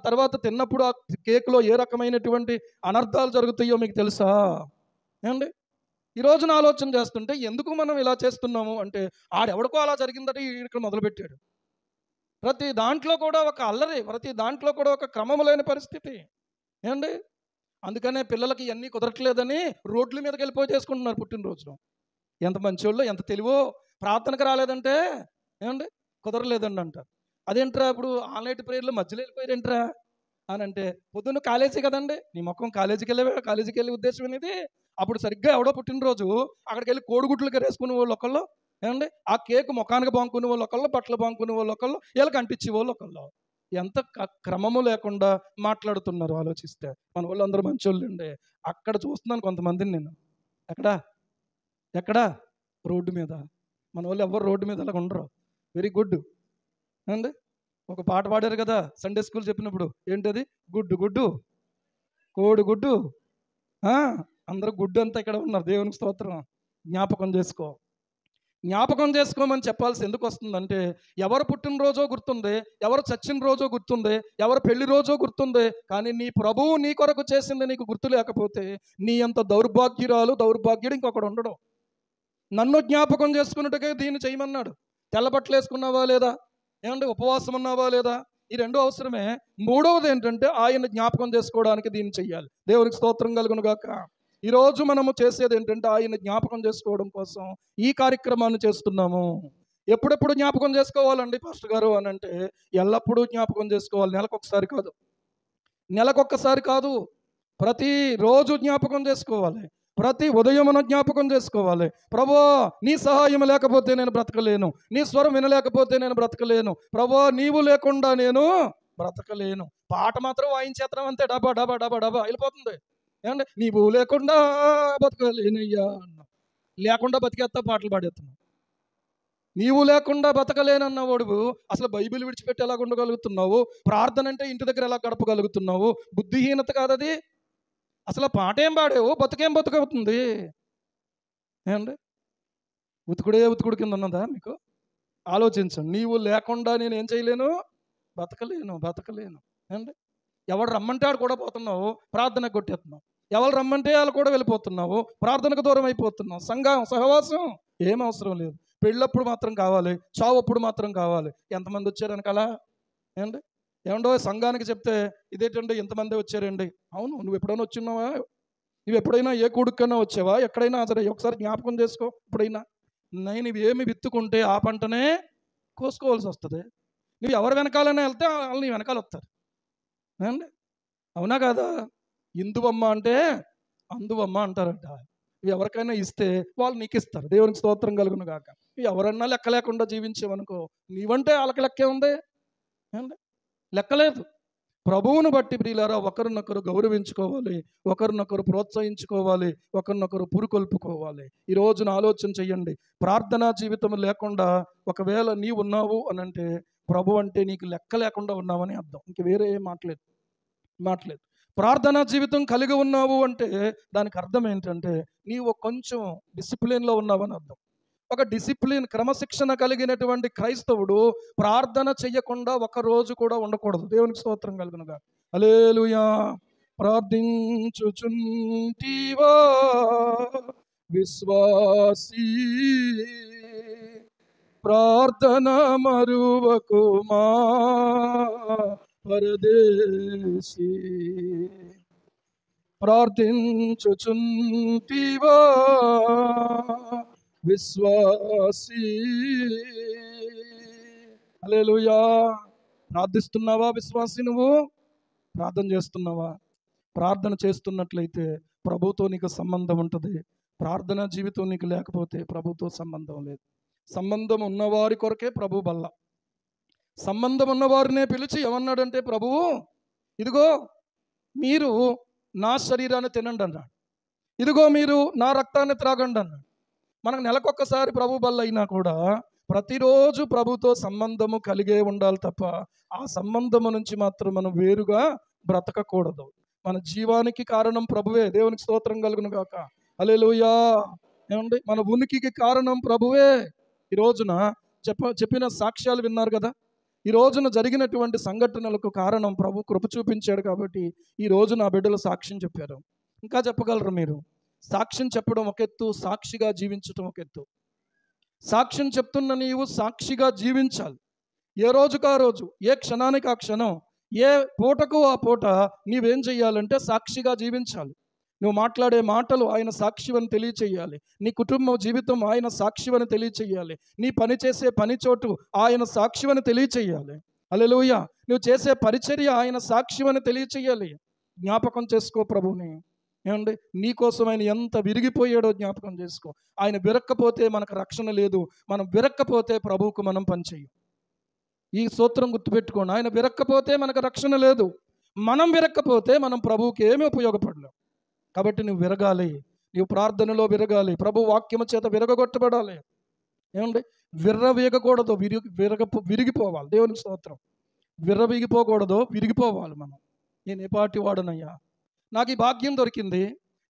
తర్వాత తిన్నప్పుడు ఆ కేక్లో ఏ రకమైనటువంటి అనర్థాలు జరుగుతాయో మీకు తెలుసా? ఏమండి ఈరోజు నా ఆలోచన చేస్తుంటే ఎందుకు మనం ఇలా చేస్తున్నాము అంటే, ఆడెవడికో అలా జరిగిందట ఇక్కడ మొదలుపెట్టాడు. ప్రతి దాంట్లో కూడా ఒక అల్లరి, ప్రతి దాంట్లో కూడా ఒక క్రమం లేని పరిస్థితి. ఏమండి అందుకనే పిల్లలకి ఇవన్నీ కుదరట్లేదని రోడ్ల మీదకి వెళ్ళిపోయి చేసుకుంటున్నారు పుట్టినరోజులో. ఎంత మంచోళ్ళు, ఎంత తెలివో. ప్రార్థనకు రాలేదంటే ఏమండి కుదరలేదండి అంటారు. అదేంట్రా ఇప్పుడు ఆన్లైన్ ప్రేయర్లో మధ్యలో వెళ్ళిపోయారేంట్రా అని అంటే, పొద్దున్న కాలేజీ కదండి, నీ మొక్కం కాలేజీకి వెళ్ళే ఉద్దేశం అనేది. అప్పుడు సరిగ్గా ఎవడో పుట్టినరోజు అక్కడికి వెళ్ళి కోడిగుడ్లు కరేసుకునే వాళ్ళు ఒకళ్ళు, ఏమండి ఆ కేక్ ముఖానికి బాంకునే వాళ్ళు ఒకళ్ళు, బట్టలు బాంకునే వాళ్ళు ఒకళ్ళు, వీళ్ళకి అంటించే వాళ్ళు ఒకళ్ళు. ఎంత క్రమము లేకుండా మాట్లాడుతున్నారు ఆలోచిస్తే. మన వాళ్ళు అందరూ మంచోళ్ళు అండి. అక్కడ చూస్తున్నాను కొంతమందిని నేను. ఎక్కడా ఎక్కడా రోడ్డు మీద. మన వాళ్ళు ఎవరు రోడ్డు మీద అలా ఉండరు. వెరీ గుడ్ అండి. ఒక పాట పాడారు కదా సండే స్కూల్ చెప్పినప్పుడు, ఏంటది? గుడ్డు గుడ్డు కోడి గుడ్డు. అందరూ గుడ్డు అంతా ఇక్కడ ఉన్నారు. దేవునికి స్తోత్రం. జ్ఞాపకం చేసుకోమని చెప్పాల్సి ఎందుకు వస్తుందంటే, ఎవరు పుట్టినరోజో గుర్తుంది, ఎవరు చచ్చిన రోజో గుర్తుంది, ఎవరు పెళ్లి రోజో గుర్తుంది, కానీ నీ ప్రభువు నీ కొరకు చేసింది నీకు గుర్తు లేకపోతే నీ అంత దౌర్భాగ్యుడు ఇంకొకడు ఉండడు. నన్ను జ్ఞాపకం చేసుకున్నట్టుగా దీన్ని చేయమన్నాడు. తెల్లబట్టలు వేసుకున్నావా లేదా, ఏమంటే ఉపవాసం ఉన్నావా లేదా, ఈ రెండు అవసరమే. మూడవది ఏంటంటే ఆయన జ్ఞాపకం చేసుకోవడానికి దీన్ని చెయ్యాలి. దేవునికి స్తోత్రం కలుగును గాక. ఈరోజు మనము చేసేది ఏంటంటే ఆయన జ్ఞాపకం చేసుకోవడం కోసం ఈ కార్యక్రమాన్ని చేస్తున్నాము. ఎప్పుడెప్పుడు జ్ఞాపకం చేసుకోవాలండి పాస్టర్ గారు అని అంటే, ఎల్లప్పుడూ జ్ఞాపకం చేసుకోవాలి. నెలకొక్కసారి కాదు, ప్రతిరోజు జ్ఞాపకం చేసుకోవాలి. ప్రతి ఉదయమున జ్ఞాపకం చేసుకోవాలి. ప్రభువా నీ సహాయం లేకపోతే నేను బ్రతకలేను, నీ స్వరం వినలేకపోతే నేను బ్రతకలేను, ప్రభువా నీవు లేకుండా నేను బ్రతకలేను. పాట మాత్రం వాయించేత్రం అంతే, డబా డబా డబా డబా వెళ్ళిపోతుంది. ఏమంటే నీవు లేకుండా బతకలేనయ్యా అన్నా, లేకుండా బతికేస్తా పాటలు పాడేస్తున్నావు. నీవు లేకుండా బతకలేనన్న వాడువు అసలు బైబిల్ విడిచిపెట్టి ఎలా ఉండగలుగుతున్నావు? ప్రార్థన అంటే ఇంటి దగ్గర ఎలా గడపగలుగుతున్నావు? బుద్ధిహీనత కాదది. అసలు పాట ఏం పాడేవు, బతుకవుతుంది. ఏమండి ఉతుకుడు కింద ఉన్నదా మీకు? ఆలోచించండి. నీవు లేకుండా నేను ఏం చేయలేను, బతకలేను. ఏమండి ఎవడు రమ్మంటే ఆడు కూడా పోతున్నావు, ప్రార్థనకు కొట్టేస్తున్నావు. ఎవరు రమ్మంటే వాళ్ళు కూడా వెళ్ళిపోతున్నావు, ప్రార్థనకు దూరం అయిపోతున్నావు. సహవాసం ఏం అవసరం లేదు. పెళ్ళప్పుడు మాత్రం కావాలి, చావప్పుడు మాత్రం కావాలి. ఎంతమంది వచ్చారు వెనకాల? ఏమండో సంఘానికి చెప్తే ఇదేంటండి ఇంతమంది వచ్చారండి. అవును, నువ్వు ఎప్పుడైనా వచ్చినావా? నువ్వు ఎప్పుడైనా ఏ కొడుకన్నా వచ్చావా? ఎక్కడైనా సరే ఒకసారి జ్ఞాపకం చేసుకో. ఎప్పుడైనా నేను ఏమి విత్తుకుంటే ఆ పంటనే కోసుకోవాల్సి వస్తుంది. నువ్వు ఎవరు వెనకాలనే వెళ్తే వాళ్ళు నీ వెనకాల వస్తారు. ఏమండి అవునా కాదా? ఇందువమ్మ అంటే అందువమ్మ అంటారంట. ఎవరికైనా ఇస్తే వాళ్ళు నీకు ఇస్తారు. దేవునికి స్తోత్రం కలుగును గాక. ఎవరన్నా లెక్క లేకుండా జీవించేవనుకో, నీవంటే వాళ్ళకి లెక్కే ఉంది, లెక్కలేదు. ప్రభువును బట్టి ప్రియులారా ఒకరినొకరు గౌరవించుకోవాలి, ఒకరినొకరు ప్రోత్సహించుకోవాలి, ఒకరినొకరు పురుకొల్పుకోవాలి. ఈ రోజున ఆలోచన చెయ్యండి. ప్రార్థనా జీవితం లేకుండా ఒకవేళ నీవు ఉన్నావు అని అంటే ప్రభు అంటే నీకు లెక్క లేకుండా ఉన్నావని అర్థం. ఇంక వేరే ఏం మాట్లేదు. ప్రార్థనా జీవితం కలిగి ఉన్నావు అంటే దానికి అర్థం ఏంటంటే నీవు కొంచెం డిసిప్లిన్లో ఉన్నావని అర్థం. ఒక డిసిప్లిన్, క్రమశిక్షణ కలిగినటువంటి క్రైస్తవుడు ప్రార్థన చెయ్యకుండా ఒక రోజు కూడా ఉండకూడదు. దేవునికి స్తోత్రం కలుగునుగా. హల్లెలూయా. ప్రార్థించుచుంటివా విశ్వాసీ, ప్రార్థన మరువకుమా పరదేశీ. ప్రార్థించుచుంటివా విశ్వాసీ. హల్లెలూయా. ప్రార్థిస్తున్నావా విశ్వాసీ? నువ్వు ప్రార్థన చేస్తున్నావా? ప్రార్థన చేస్తున్నట్లయితే ప్రభుతో నీకు సంబంధం ఉంటుంది. ప్రార్థన జీవితం నీకు లేకపోతే ప్రభుతో సంబంధం లేదు. సంబంధం ఉన్నవారి కొరకే ప్రభు బల్ల. సంబంధం ఉన్నవారినే పిలిచి ఏమన్నాడంటే ప్రభువు, ఇదిగో మీరు నా శరీరాన్ని తినండి అన్నాడు, ఇదిగో మీరు నా రక్తాన్ని త్రాగండి అన్నాడు. మనకు నెలకొక్కసారి ప్రభు బల్ల అయినా కూడా ప్రతిరోజు ప్రభుతో సంబంధము కలిగే ఉండాలి తప్ప ఆ సంబంధము నుంచి మాత్రం మనం వేరుగా బ్రతకకూడదు. మన జీవానికి కారణం ప్రభువే. దేవునికి స్తోత్రం కలుగును గాక. హల్లెలూయా. ఏమండి మన ఉనికికి కారణం ప్రభువే. ఈ రోజున చెప్పిన సాక్ష్యాలు విన్నారు కదా. ఈ రోజున జరిగినటువంటి సంఘటనలకు కారణం ప్రభు కృప చూపించాడు కాబట్టి ఈ రోజు నా బిడ్డలు సాక్ష్యం చెప్పారు. ఇంకా చెప్పగలరు మీరు? సాక్ష్యం చెప్పడం ఒక ఎత్తు, సాక్షిగా జీవించడం ఒక ఎత్తు. సాక్ష్యం చెప్తున్న నీవు సాక్షిగా జీవించాలి. ఏ రోజుకు ఆ రోజు, ఏ క్షణానికి ఆ క్షణం, ఏ పూటకు ఆ పూట నీవేం చెయ్యాలంటే సాక్షిగా జీవించాలి. నువ్వు మాట్లాడే మాటలు ఆయన సాక్షివని తెలియచేయాలి. నీ కుటుంబ జీవితం ఆయన సాక్షివని తెలియచేయాలి. నీ పని చేసే పని చోటు ఆయన సాక్షివని తెలియచేయాలి. హల్లెలూయా. నువ్వు చేసే పరిచర్య ఆయన సాక్ష్యం అని తెలియచేయాలి. జ్ఞాపకం చేసుకో ప్రభువుని. ఏమండి, నీకోసం ఆయన ఎంత విరిగిపోయాడో జ్ఞాపకం చేసుకో. ఆయన విరక్కపోతే మనకు రక్షణ లేదు. మనం విరక్కపోతే ప్రభువుకు మనం పనిచేయం. ఈ సూత్రం గుర్తుపెట్టుకోండి. ఆయన విరక్కపోతే మనకు రక్షణ లేదు. మనం విరక్కపోతే మనం ప్రభువుకి ఏమీ ఉపయోగపడలేం. కాబట్టి నువ్వు విరగాలి. నీవు ప్రార్థనలో విరగాలి. ప్రభు వాక్యము చేత విరగొట్టబడాలి. ఏమండి, విర్రవీగకూడదు, విరిగిపోవాలి. దేవునికి స్తోత్రం. విర్రవీగిపోకూడదు, విరిగిపోవాలి మనం. నేను ఏ పాటి వాడనయ్యా, నాకు ఈ భాగ్యం దొరికింది,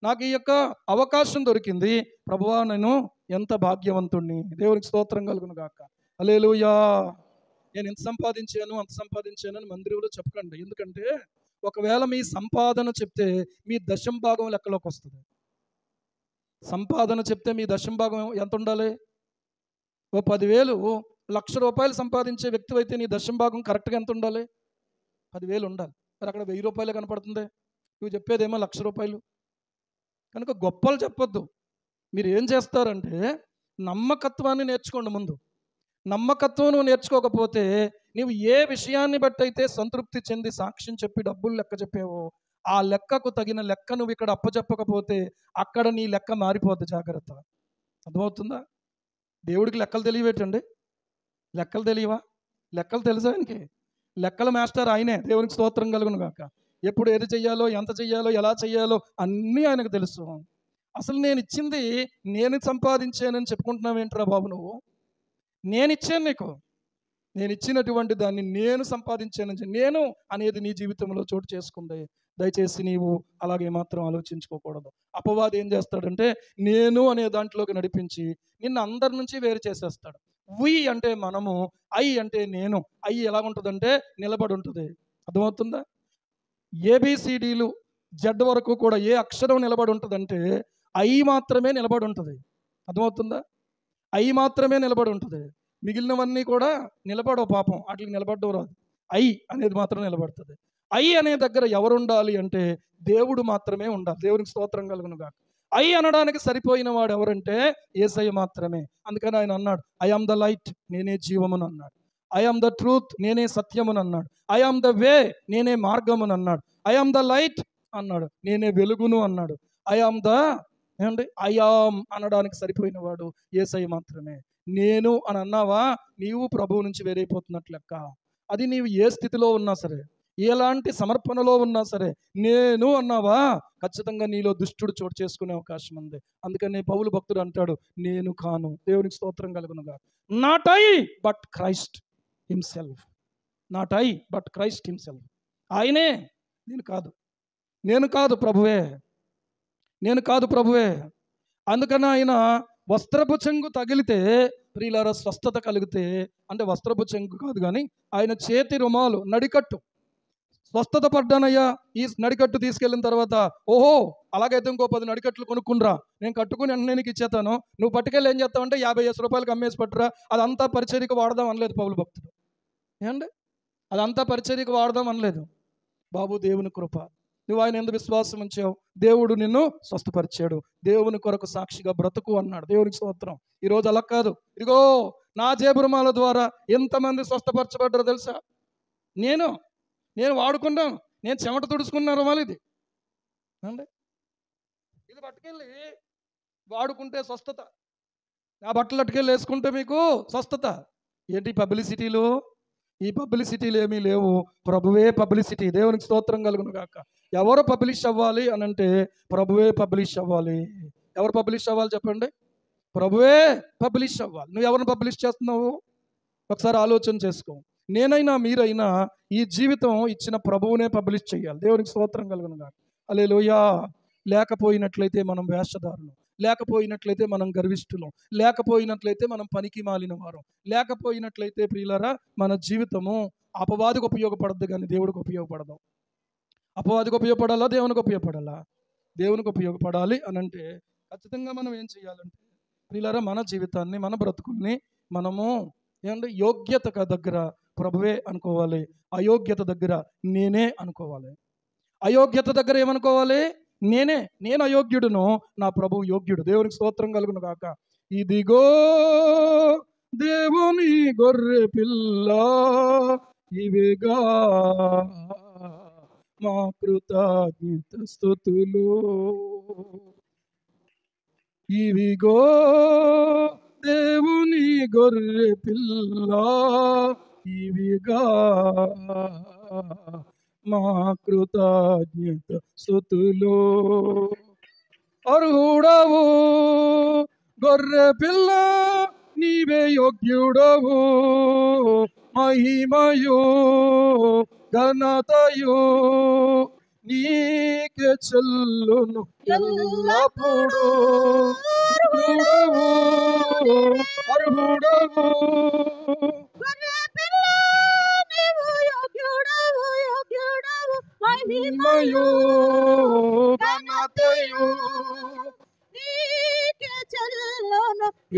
నాకు ఈ యొక్క అవకాశం దొరికింది, ప్రభువా నేను ఎంత భాగ్యవంతుణ్ణి. దేవునికి స్తోత్రం కలుగును గాక. హల్లెలూయా. నేను ఎంత సంపాదించాను అంత సంపాదించాను అని మందిరంలో చెప్పకండి. ఎందుకంటే ఒకవేళ మీ సంపాదన చెప్తే మీ దశంభాగం లెక్కలోకి వస్తుంది. సంపాదన చెప్తే మీ దశంభాగం ఎంత ఉండాలి? ఓ 10,000 1,00,000 సంపాదించే వ్యక్తి అయితే నీ దశంభాగం కరెక్ట్గా ఎంత ఉండాలి? 10,000 ఉండాలి. మరి అక్కడ 1,000 రూపాయలే కనపడుతుంది. నువ్వు చెప్పేదేమో 1,00,000 రూపాయలు. కనుక గొప్పలు చెప్పొద్దు. మీరు ఏం చేస్తారంటే నమ్మకత్వాన్ని నేర్చుకోండి. ముందు నమ్మకత్వం నువ్వు నేర్చుకోకపోతే నీవు ఏ విషయాన్ని బట్టి అయితే సంతృప్తి చెంది సాక్ష్యం చెప్పి డబ్బులు లెక్క చెప్పావో ఆ లెక్కకు తగిన లెక్క నువ్వు ఇక్కడ అప్పచెప్పకపోతే అక్కడ నీ లెక్క మారిపోద్ది. జాగ్రత్త. అర్థమవుతుందా? దేవుడికి లెక్కలు తెలియవేటండి. లెక్కలు తెలియవా? లెక్కలు తెలుసా ఆయనకి? లెక్కల మాస్టర్ ఆయనే. దేవునికి స్తోత్రం కలుగును గాక. ఎప్పుడు ఏది చెయ్యాలో, ఎంత చెయ్యాలో, ఎలా చెయ్యాలో అన్నీ ఆయనకు తెలుసు. అసలు నేను ఇచ్చింది నేను సంపాదించానని చెప్పుకుంటున్నావేంట్రా బాబు నువ్వు? నేను ఇచ్చాను నీకు. నేను ఇచ్చినటువంటి దాన్ని నేను సంపాదించానని నేను అనేది నీ జీవితంలో చోటు చేసుకుంది. దయచేసి నీవు అలాగే మాత్రం ఆలోచించుకోకూడదు. అపవాది ఏం చేస్తాడంటే నేను అనే దాంట్లోకి నడిపించి నిన్ను అందరి నుంచి వేరు చేసేస్తాడు. వి అంటే మనము, ఐ అంటే నేను. ఐ ఎలా ఉంటుందంటే నిలబడి ఉంటుంది. అర్థమవుతుందా? ఏబిసిడీలు జెడ్ వరకు కూడా ఏ అక్షరం నిలబడి ఉంటుందంటే ఐ మాత్రమే నిలబడి ఉంటుంది. అర్థమవుతుందా? ఐ మాత్రమే నిలబడి ఉంటుంది. మిగిలినవన్నీ కూడా నిలబడవు. పాపం వాటికి నిలబడడం రాదు. ఐ అనేది మాత్రం నిలబడుతుంది. ఐ అనే దగ్గర ఎవరు ఉండాలి అంటే దేవుడు మాత్రమే ఉండాలి. దేవునికి స్తోత్రం కలుగును గాక. ఐ అనడానికి సరిపోయిన వాడు ఎవరంటే యేసయ్య మాత్రమే. అందుకని ఆయన అన్నాడు, ఐ ఆమ్ ద లైట్, నేనే జీవమును అన్నాడు. ఐ ఆమ్ ద ట్రూత్, నేనే సత్యమును అన్నాడు. ఐ ఆమ్ ద వే, నేనే మార్గమును అన్నాడు. ఐ ఆమ్ ద లైట్ అన్నాడు, నేనే వెలుగును అన్నాడు. ఐ ఆమ్ ద ఏమండి, ఐ ఆమ్ అనడానికి సరిపోయిన వాడు యేసయ్య మాత్రమే. నేను అని అన్నావా నీవు ప్రభువు నుంచి వేరైపోతున్నట్లు లెక్క. అది నీవు ఏ స్థితిలో ఉన్నా సరే, ఎలాంటి సమర్పణలో ఉన్నా సరే, నేను అన్నావా ఖచ్చితంగా నీలో దుష్టుడు చోటు చేసుకునే అవకాశం ఉంది. అందుకని పౌలు భక్తుడు అంటాడు, నేను కాను. దేవునికి స్తోత్రం కలుగునుగా. Not I but Christ himself. Not I but Christ himself. ఆయనే, నేను కాదు. నేను కాదు ప్రభువే, నేను కాదు ప్రభువే. అందుకని ఆయన వస్త్రపు చెంగు తగిలితే ప్రియులారా స్వస్థత కలిగితే, అంటే వస్త్రపు చెంగు కాదు కానీ ఆయన చేతి రుమాలు నడికట్టు, స్వస్థత పడ్డానయ్యా. ఈ నడికట్టు తీసుకెళ్ళిన తర్వాత ఓహో అలాగైతే ఇంకో 10 నడికట్లు కొనుక్కునిరా, నేను కట్టుకుని వెంటనే నీకు ఇచ్చేతాను, నువ్వు పట్టుకెళ్ళి ఏం చేస్తావంటే 50 రూపాయలకు అమ్మేసి పట్టురా, అదంతా పరిచర్యకు వాడదాం అనలేదు పౌలు భక్తుడు. ఏమండి, అదంతా పరిచర్యకు వాడదాం అనలేదు. బాబు దేవుని కృప, నువ్వు ఆయన ఎందుకు విశ్వాసం ఉంచావు, దేవుడు నిన్ను స్వస్థపరిచాడు, దేవుని కొరకు సాక్షిగా బ్రతుకు అన్నాడు. దేవునికి స్తోత్రం. ఈరోజు అలా కాదు. ఇదిగో నా జేబురుమాల ద్వారా ఎంతమంది స్వస్థపరచబడ్డారో తెలుసా? నేను వాడుకున్నాను, నేను చెమట తుడుచుకున్న రుమాలు ఇది అండి. ఇది పట్టుకెళ్ళి వాడుకుంటే స్వస్థత, నా బట్టలు అట్టుకెళ్ళి వేసుకుంటే మీకు స్వస్థత. ఏంటి పబ్లిసిటీలు? ఈ పబ్లిసిటీలు ఏమీ లేవు, ప్రభువే పబ్లిసిటీ. దేవునికి స్తోత్రం కలుగును గాక. ఎవరు పబ్లిష్ అవ్వాలి అని అంటే ప్రభువే పబ్లిష్ అవ్వాలి. ఎవరు పబ్లిష్ అవ్వాలి చెప్పండి? ప్రభువే పబ్లిష్ అవ్వాలి. నువ్వు ఎవరిని పబ్లిష్ చేస్తున్నావు ఒకసారి ఆలోచన చేసుకో. నేనైనా మీరైనా ఈ జీవితం ఇచ్చిన ప్రభువునే పబ్లిష్ చేయాలి. దేవునికి స్తోత్రం కలుగును గాక. హల్లెలూయా. లేకపోయినట్లయితే మనం వేషధారులు, లేకపోయినట్లయితే మనం గర్విష్ఠులం, లేకపోయినట్లయితే మనం పనికి మాలిన వారం, లేకపోయినట్లయితే ప్రియులారా మన జీవితము అపవాదికి ఉపయోగపడద్దు కానీ దేవుడికి ఉపయోగపడదు. అపవాదికి ఉపయోగపడాలా, దేవునికి ఉపయోగపడాలా? దేవునికి ఉపయోగపడాలి అని అంటే ఖచ్చితంగా మనం ఏం చేయాలంటే ప్రియులారా మన జీవితాన్ని, మన బ్రతుకుల్ని మనము ఏమంటే యోగ్యత దగ్గర ప్రభువే అనుకోవాలి, అయోగ్యత దగ్గర నేనే అనుకోవాలి. అయోగ్యత దగ్గర ఏమనుకోవాలి? నేను అయోగ్యుడును, నా ప్రభువు యోగ్యుడు. దేవునికి స్తోత్రం కలుగును గాక. ఇదిగో దేవుని గొర్రె పిల్ల, ఇవిగా మా కృతజ్ఞత స్తుతులు. ఇవిగో దేవుని గొర్రె పిల్ల, ఇవిగా మా కృతజ్ఞత స్తుతులు. అర్హుడవు గొర్రె పిల్ల, నీవే యోగ్యుడవు, మహిమయు ఘనతయు నీకే చెల్లును ఎల్లప్పుడూ. అర్హుడవు అర్హుడవు మహిమయు ఘనతయు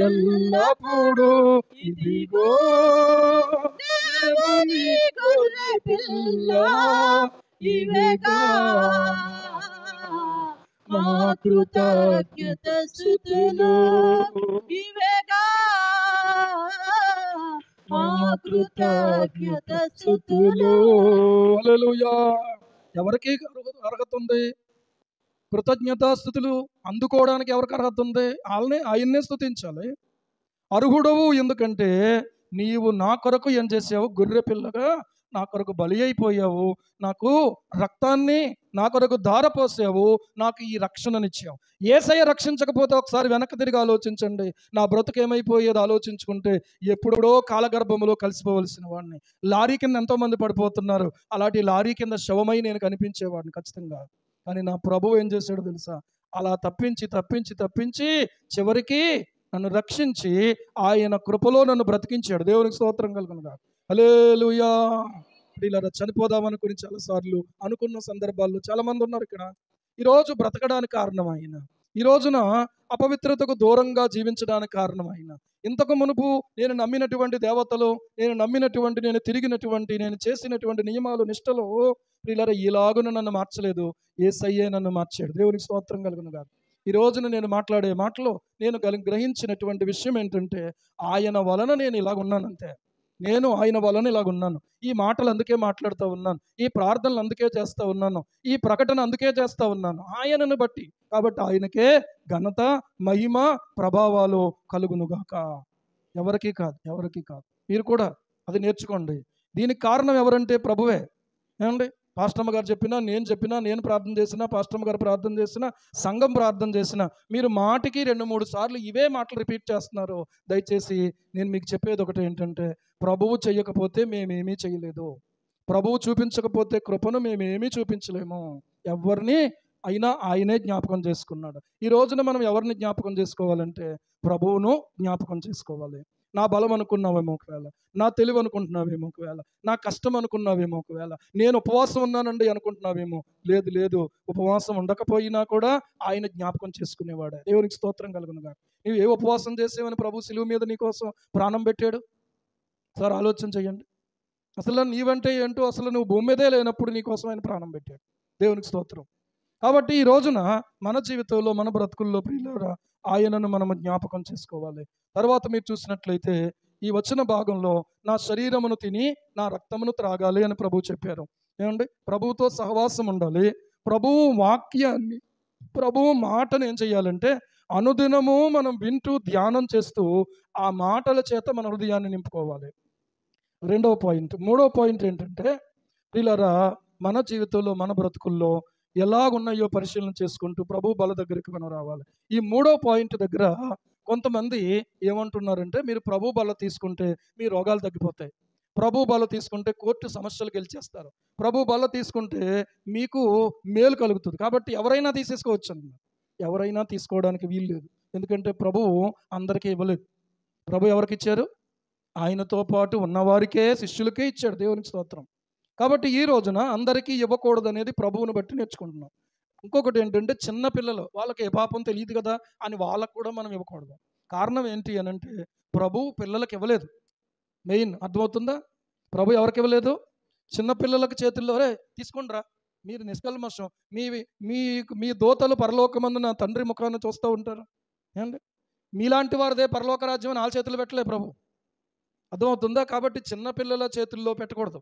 ఎల్లప్పుడూ. ఇదిగో దేవుని గొర్రె పిల్ల, ఇవిగా మా కృతజ్ఞత స్తుతులు. ఇవేగా మా కృతజ్ఞత స్తుతులు. హల్లెలూయా. ఎవరికి అర్హత ఉంది? కృతజ్ఞతాస్తుతులు అందుకోవడానికి ఎవరికి అర్హత ఉంది? ఆయన్నే స్తుతించాలి. అర్హుడవు ఎందుకంటే నీవు నా కొరకు ఏం చేసావు? గొర్రె పిల్లగా నా కొరకు బలి అయిపోయావు, నాకు రక్తాన్ని నా కొరకు ధారపోసావు, నాకు ఈ రక్షణనిచ్చావు. యేసయ్య రక్షించకపోతే ఒకసారి వెనక్కి తిరిగి ఆలోచించండి. నా బ్రతుకు ఏమైపోయేది ఆలోచించుకుంటే ఎప్పుడో కాలగర్భములో కలిసిపోవలసిన వాడిని. లారీ కింద ఎంతోమంది పడిపోతున్నారు, అలాంటి లారీ కింద శవమై నేను కనిపించేవాడిని ఖచ్చితంగా. కానీ నా ప్రభువు ఏం చేశాడో తెలుసా? అలా తప్పించి తప్పించి తప్పించి చివరికి నన్ను రక్షించి ఆయన కృపలో నన్ను బ్రతికించాడు. దేవునికి స్తోత్రం కలుగునుగాక. హల్లెలూయా. ఇలా చనిపోదామనుకుని చాలాసార్లు అనుకున్న సందర్భాల్లో చాలామంది ఉన్నారు ఇక్కడ. ఈరోజు బ్రతకడానికి కారణం ఆయన, ఈ రోజున అపవిత్రతకు దూరంగా జీవించడానికి కారణం ఆయన. ఇంతకు మునుపు నేను నమ్మినటువంటి దేవతలు, నేను తిరిగినటువంటి, నేను చేసినటువంటి నియమాలు నిష్టలు ప్రియులారా ఇలాగున నన్ను మార్చలేదు, యేసయ్యే నన్ను మార్చాడు. దేవునికి స్తోత్రం కలుగునుగాక. ఈ రోజున నేను మాట్లాడే మాటలో నేను గ్రహించినటువంటి విషయం ఏంటంటే ఆయన వలన నేను ఇలాగున్నానంతే. నేను ఆయన వలన ఇలాగున్నాను. ఈ మాటలు అందుకే మాట్లాడుతూ ఉన్నాను, ఈ ప్రార్థనలు అందుకే చేస్తూ ఉన్నాను, ఈ ప్రకటన అందుకే చేస్తూ ఉన్నాను ఆయనను బట్టి. కాబట్టి ఆయనకే ఘనత, మహిమ, ప్రభావాలు కలుగునుగాక. ఎవరికి కాదు, ఎవరికి కాదు. మీరు కూడా అది నేర్చుకోండి. దీనికి కారణం ఎవరంటే ప్రభువే. ఏమండి? పాస్టమ్మ గారు చెప్పినా, నేను ప్రార్థన చేసినా, పాస్టమ్మ గారు ప్రార్థన చేసినా, సంఘం ప్రార్థన చేసినా, మీరు మాటికి 2-3 సార్లు ఇవే మాటలు రిపీట్ చేస్తున్నారు. దయచేసి నేను మీకు చెప్పేది ఒకటి ఏంటంటే, ప్రభువు చేయకపోతే మేమేమీ చేయలేదు, ప్రభువు చూపించకపోతే కృపను మేమేమీ చూపించలేము. ఎవరిని అయినా ఆయనే జ్ఞాపకం చేసుకున్నాడు. ఈ రోజున మనం ఎవరిని జ్ఞాపకం చేసుకోవాలంటే ప్రభువును జ్ఞాపకం చేసుకోవాలి. నా బలం అనుకున్నావేమో ఒకవేళ, నా తెలివి అనుకుంటున్నావేమో ఒకవేళ, నా కష్టం అనుకున్నావేమో ఒకవేళ, నేను ఉపవాసం ఉన్నానండి అనుకుంటున్నావేమో. లేదు లేదు, ఉపవాసం ఉండకపోయినా కూడా ఆయన జ్ఞాపకం చేసుకునేవాడే. దేవునికి స్తోత్రం కలుగునుగాక. నువ్వు ఏ ఉపవాసం చేసేవని ప్రభు సిలువ మీద నీకోసం ప్రాణం పెట్టాడు? సార్ ఆలోచన చెయ్యండి. అసలు నీవంటే ఏంటో, అసలు నువ్వు భూమి మీదే లేనప్పుడు నీకోసం ఆయన ప్రాణం పెట్టాడు. దేవునికి స్తోత్రం. కాబట్టి ఈ రోజున మన జీవితంలో, మన బ్రతుకుల్లో ప్రియులారా ఆయనను మనం జ్ఞాపకం చేసుకోవాలి. తర్వాత మీరు చూసినట్లయితే ఈ వచన భాగంలో నా శరీరమును తిని నా రక్తమును త్రాగాలి అని ప్రభువు చెప్పారు. ఏమండి? ప్రభువుతో సహవాసం ఉండాలి. ప్రభువు వాక్యాన్ని, ప్రభువు మాటను ఏం చేయాలంటే అనుదినము మనం వింటూ ధ్యానం చేస్తూ ఆ మాటల చేత మన హృదయాన్ని నింపుకోవాలి. రెండవ పాయింట్. మూడవ పాయింట్ ఏంటంటే ప్రియులారా మన జీవితంలో, మన బ్రతుకుల్లో ఎలాగున్నాయో పరిశీలన చేసుకుంటూ ప్రభు బల దగ్గరికి మనం రావాలి. ఈ మూడో పాయింట్ దగ్గర కొంతమంది ఏమంటున్నారంటే, మీరు ప్రభు బల తీసుకుంటే మీ రోగాలు తగ్గిపోతాయి, ప్రభు బల తీసుకుంటే కోర్టు సమస్యలు గెలిచేస్తారు, ప్రభు బల తీసుకుంటే మీకు మేలు కలుగుతుంది, కాబట్టి ఎవరైనా తీసేసుకోవచ్చు అన్నారు. ఎవరైనా తీసుకోవడానికి వీలు లేదు. ఎందుకంటే ప్రభువు అందరికీ ఇవ్వలేదు. ప్రభు ఎవరికి ఇచ్చారు? ఆయనతో పాటు ఉన్నవారికే, శిష్యులకే ఇచ్చాడు. దేవునికి స్తోత్రం. కాబట్టి ఈ రోజున అందరికీ ఇవ్వకూడదు అనేది ప్రభువుని బట్టి నేర్చుకుంటున్నాం. ఇంకొకటి ఏంటంటే చిన్నపిల్లలు, వాళ్ళకి ఏ పాపం తెలియదు కదా అని వాళ్ళకు కూడా మనం ఇవ్వకూడదు. కారణం ఏంటి అని అంటే ప్రభువు పిల్లలకు ఇవ్వలేదు. మెయిన్ అర్థమవుతుందా? ప్రభు ఎవరికి ఇవ్వలేదు? చిన్నపిల్లలకు చేతుల్లో రే తీసుకుండ్రా, మీరు నిష్కల్మషం, మీ మీ మీ దోతలు పరలోకమందు నా తండ్రి ముఖాన్ని చూస్తూ ఉంటారు. ఏమండి? మీలాంటి వారిదే పరలోక రాజ్యం అని వాళ్ళ చేతులు పెట్టలే ప్రభు. అర్థమవుతుందా? కాబట్టి చిన్నపిల్లల చేతుల్లో పెట్టకూడదు.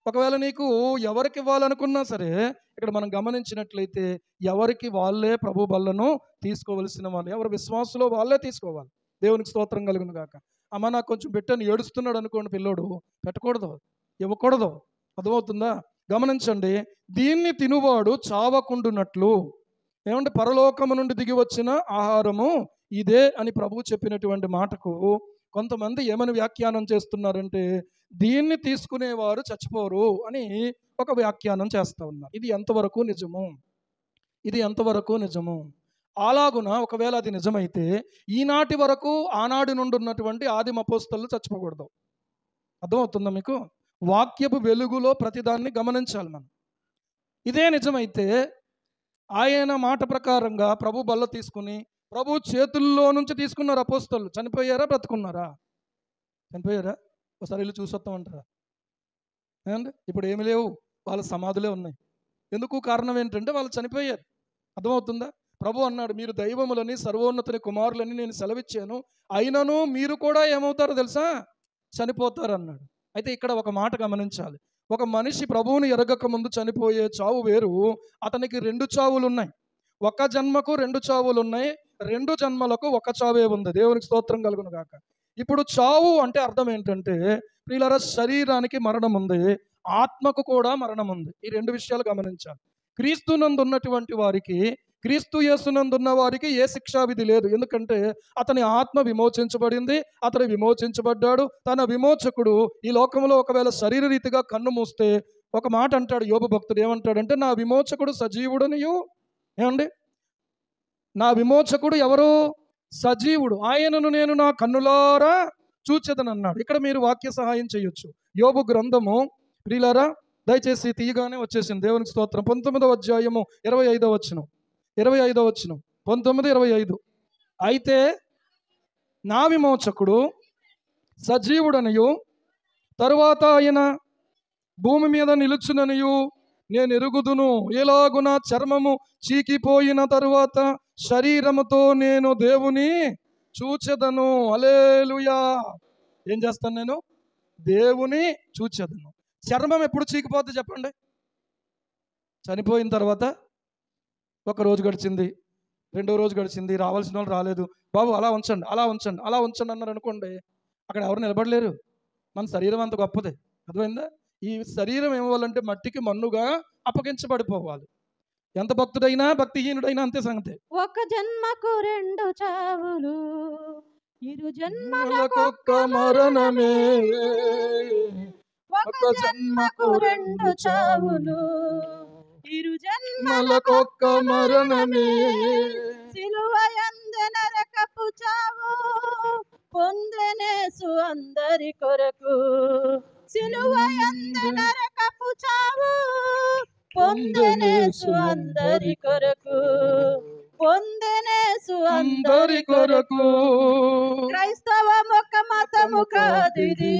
ఒకవేళ నీకు ఎవరికి ఇవ్వాలనుకున్నా సరే, ఇక్కడ మనం గమనించినట్లయితే ఎవరికి వాళ్ళే ప్రభు బల్లను తీసుకోవలసిన వాళ్ళు, ఎవరు విశ్వాసులో వాళ్ళే తీసుకోవాలి. దేవునికి స్తోత్రం కలుగును గాక. అమ్మ నాకు కొంచెం పెట్టని ఏడుస్తున్నాడు అనుకోండి పిల్లోడు, పెట్టకూడదు, ఇవ్వకూడదు. అర్థమవుతుందా? గమనించండి, దీన్ని తినువాడు చావకుండునట్లు. ఏమంటే పరలోకము నుండి దిగి వచ్చిన ఆహారము ఇదే అని ప్రభువు చెప్పినటువంటి మాటకు కొంతమంది ఏమని వ్యాఖ్యానం చేస్తున్నారంటే, దీన్ని తీసుకునేవారు చచ్చిపోరు అని ఒక వ్యాఖ్యానం చేస్తూ ఉన్నారు. ఇది ఎంతవరకు నిజము? ఇది ఎంతవరకు నిజము? అలాగున ఒకవేళ అది నిజమైతే ఈనాటి వరకు ఆనాటి నుండి ఉన్నటువంటి ఆదిమ అపోస్తలు చచ్చిపోకూడదు. అర్థమవుతుందా మీకు? వాక్యపు వెలుగులో ప్రతిదాన్ని గమనించాలి మనం. ఇదే నిజమైతే ఆయన మాట ప్రకారంగా ప్రభు బల్ల తీసుకుని ప్రభు చేతుల్లో నుంచి తీసుకున్నారు అపోస్తలు. చనిపోయారా? బ్రతుకున్నారా? చనిపోయారా? ఒకసారి వెళ్ళి చూసొస్తామంటారా? ఏమండి? ఇప్పుడు ఏమి లేవు, వాళ్ళ సమాధులే ఉన్నాయి. ఎందుకు? కారణం ఏంటంటే వాళ్ళు చనిపోయారు. అర్థమవుతుందా? ప్రభు అన్నాడు, మీరు దైవములని సర్వోన్నతుని కుమారులని నేను సెలవిచ్చాను, అయినను మీరు కూడా ఏమవుతారో తెలుసా? చనిపోతారు అన్నాడు. అయితే ఇక్కడ ఒక మాట గమనించాలి. ఒక మనిషి ప్రభువుని ఎరగక ముందు చనిపోయే చావు వేరు, అతనికి 2 చావులు ఉన్నాయి. ఒక జన్మకు 2 చావులు ఉన్నాయి, 2 జన్మలకు ఒక చావే ఉంది. దేవునికి స్తోత్రం కలుగును గాక. ఇప్పుడు చావు అంటే అర్థం ఏంటంటే ప్రియులారా, శరీరానికి మరణం ఉంది, ఆత్మకు కూడా మరణం ఉంది. ఈ 2 విషయాలు గమనించాలి. క్రీస్తునందు ఉన్నటువంటి వారికి, క్రీస్తు యేసునందున్న వారికి ఏ శిక్షా విధి లేదు. ఎందుకంటే అతని ఆత్మ విమోచించబడింది, అతను విమోచించబడ్డాడు. తన విమోచకుడు ఈ లోకంలో ఒకవేళ శరీర రీతిగా కన్ను మూస్తే ఒక మాట అంటాడు యోబు భక్తుడు, ఏమంటాడంటే నా విమోచకుడు సజీవుడనియు. ఏమండి? నా విమోచకుడు ఎవరు? సజీవుడు. ఆయనను నేను నా కన్నులారా చూచెదను అన్నాడు. ఇక్కడ మీరు వాక్య సహాయం చేయొచ్చు. యోబు గ్రంథము ప్రియులారా దయచేసి తీయగానే వచ్చేసింది. దేవునికి స్తోత్రం. 19వ అధ్యాయము 25వ వచనం, 25వ వచనం, 19:25. అయితే నా విమోచకుడు సజీవుడనియు తరువాత ఆయన భూమి మీద నిలుచుననియు నేను ఎరుగుదును. ఎలాగున చర్మము చీకిపోయిన తరువాత శరీరముతో నేను దేవుని చూచెదను. హల్లెలూయా. ఏం చేస్తాను? నేను దేవుని చూచెదను. చర్మం ఎప్పుడు చీకిపోద్ది చెప్పండి? చనిపోయిన తర్వాత. ఒక రోజు గడిచింది, 2వ రోజు గడిచింది, రావాల్సిన వాళ్ళు రాలేదు. బాబు అలా ఉంచండి, అలా ఉంచండి, అలా ఉంచండి అన్నారు అనుకోండి, అక్కడ ఎవరు నిలబడలేరు. మన శరీరం అంత గొప్పదే. అర్థమైందా? ఈ శరీరం ఏమవ్వాలంటే మట్టికి మన్నుగా అప్పగించబడిపోవాలి. ఎంత భక్తుడైనా భక్తిహీనుడైనా అంతే సంగతి. ఒక జన్మకు 2 చావులు, ఇరు జన్మలకొక్క మరణమే. ఒక జన్మకు 2 చావులు, ఇరు జన్మలకొక్క మరణమే. సిలువ యందు నరకపు చావు పొందెనేసు అందరి కొరకు. సిలువ యందు నరకపు చావు పొందెనేసు అందరి కొరకు. పొందెనేసు అందరి కొరకు. క్రైస్తవం ఒక మతము కాదిది,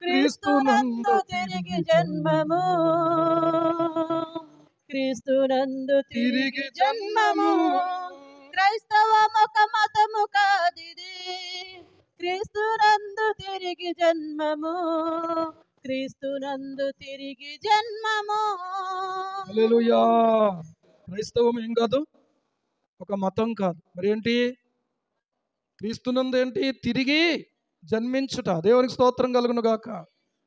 క్రీస్తునందు తిరిగి జన్మము. క్రీస్తునందు తిరిగి జన్మము. క్రైస్తవం ఒక మతము కాదిది, క్రీస్తునందు తిరిగి జన్మము. క్రీస్తునందు తిరిగి జన్మము. హల్లెలూయా. క్రైస్తవం ఏం కాదు, ఒక మతం కాదు. మరి ఏంటి? క్రీస్తునందు ఏంటి? తిరిగి జన్మించుట. దేవునికి స్తోత్రం కలుగును గాక.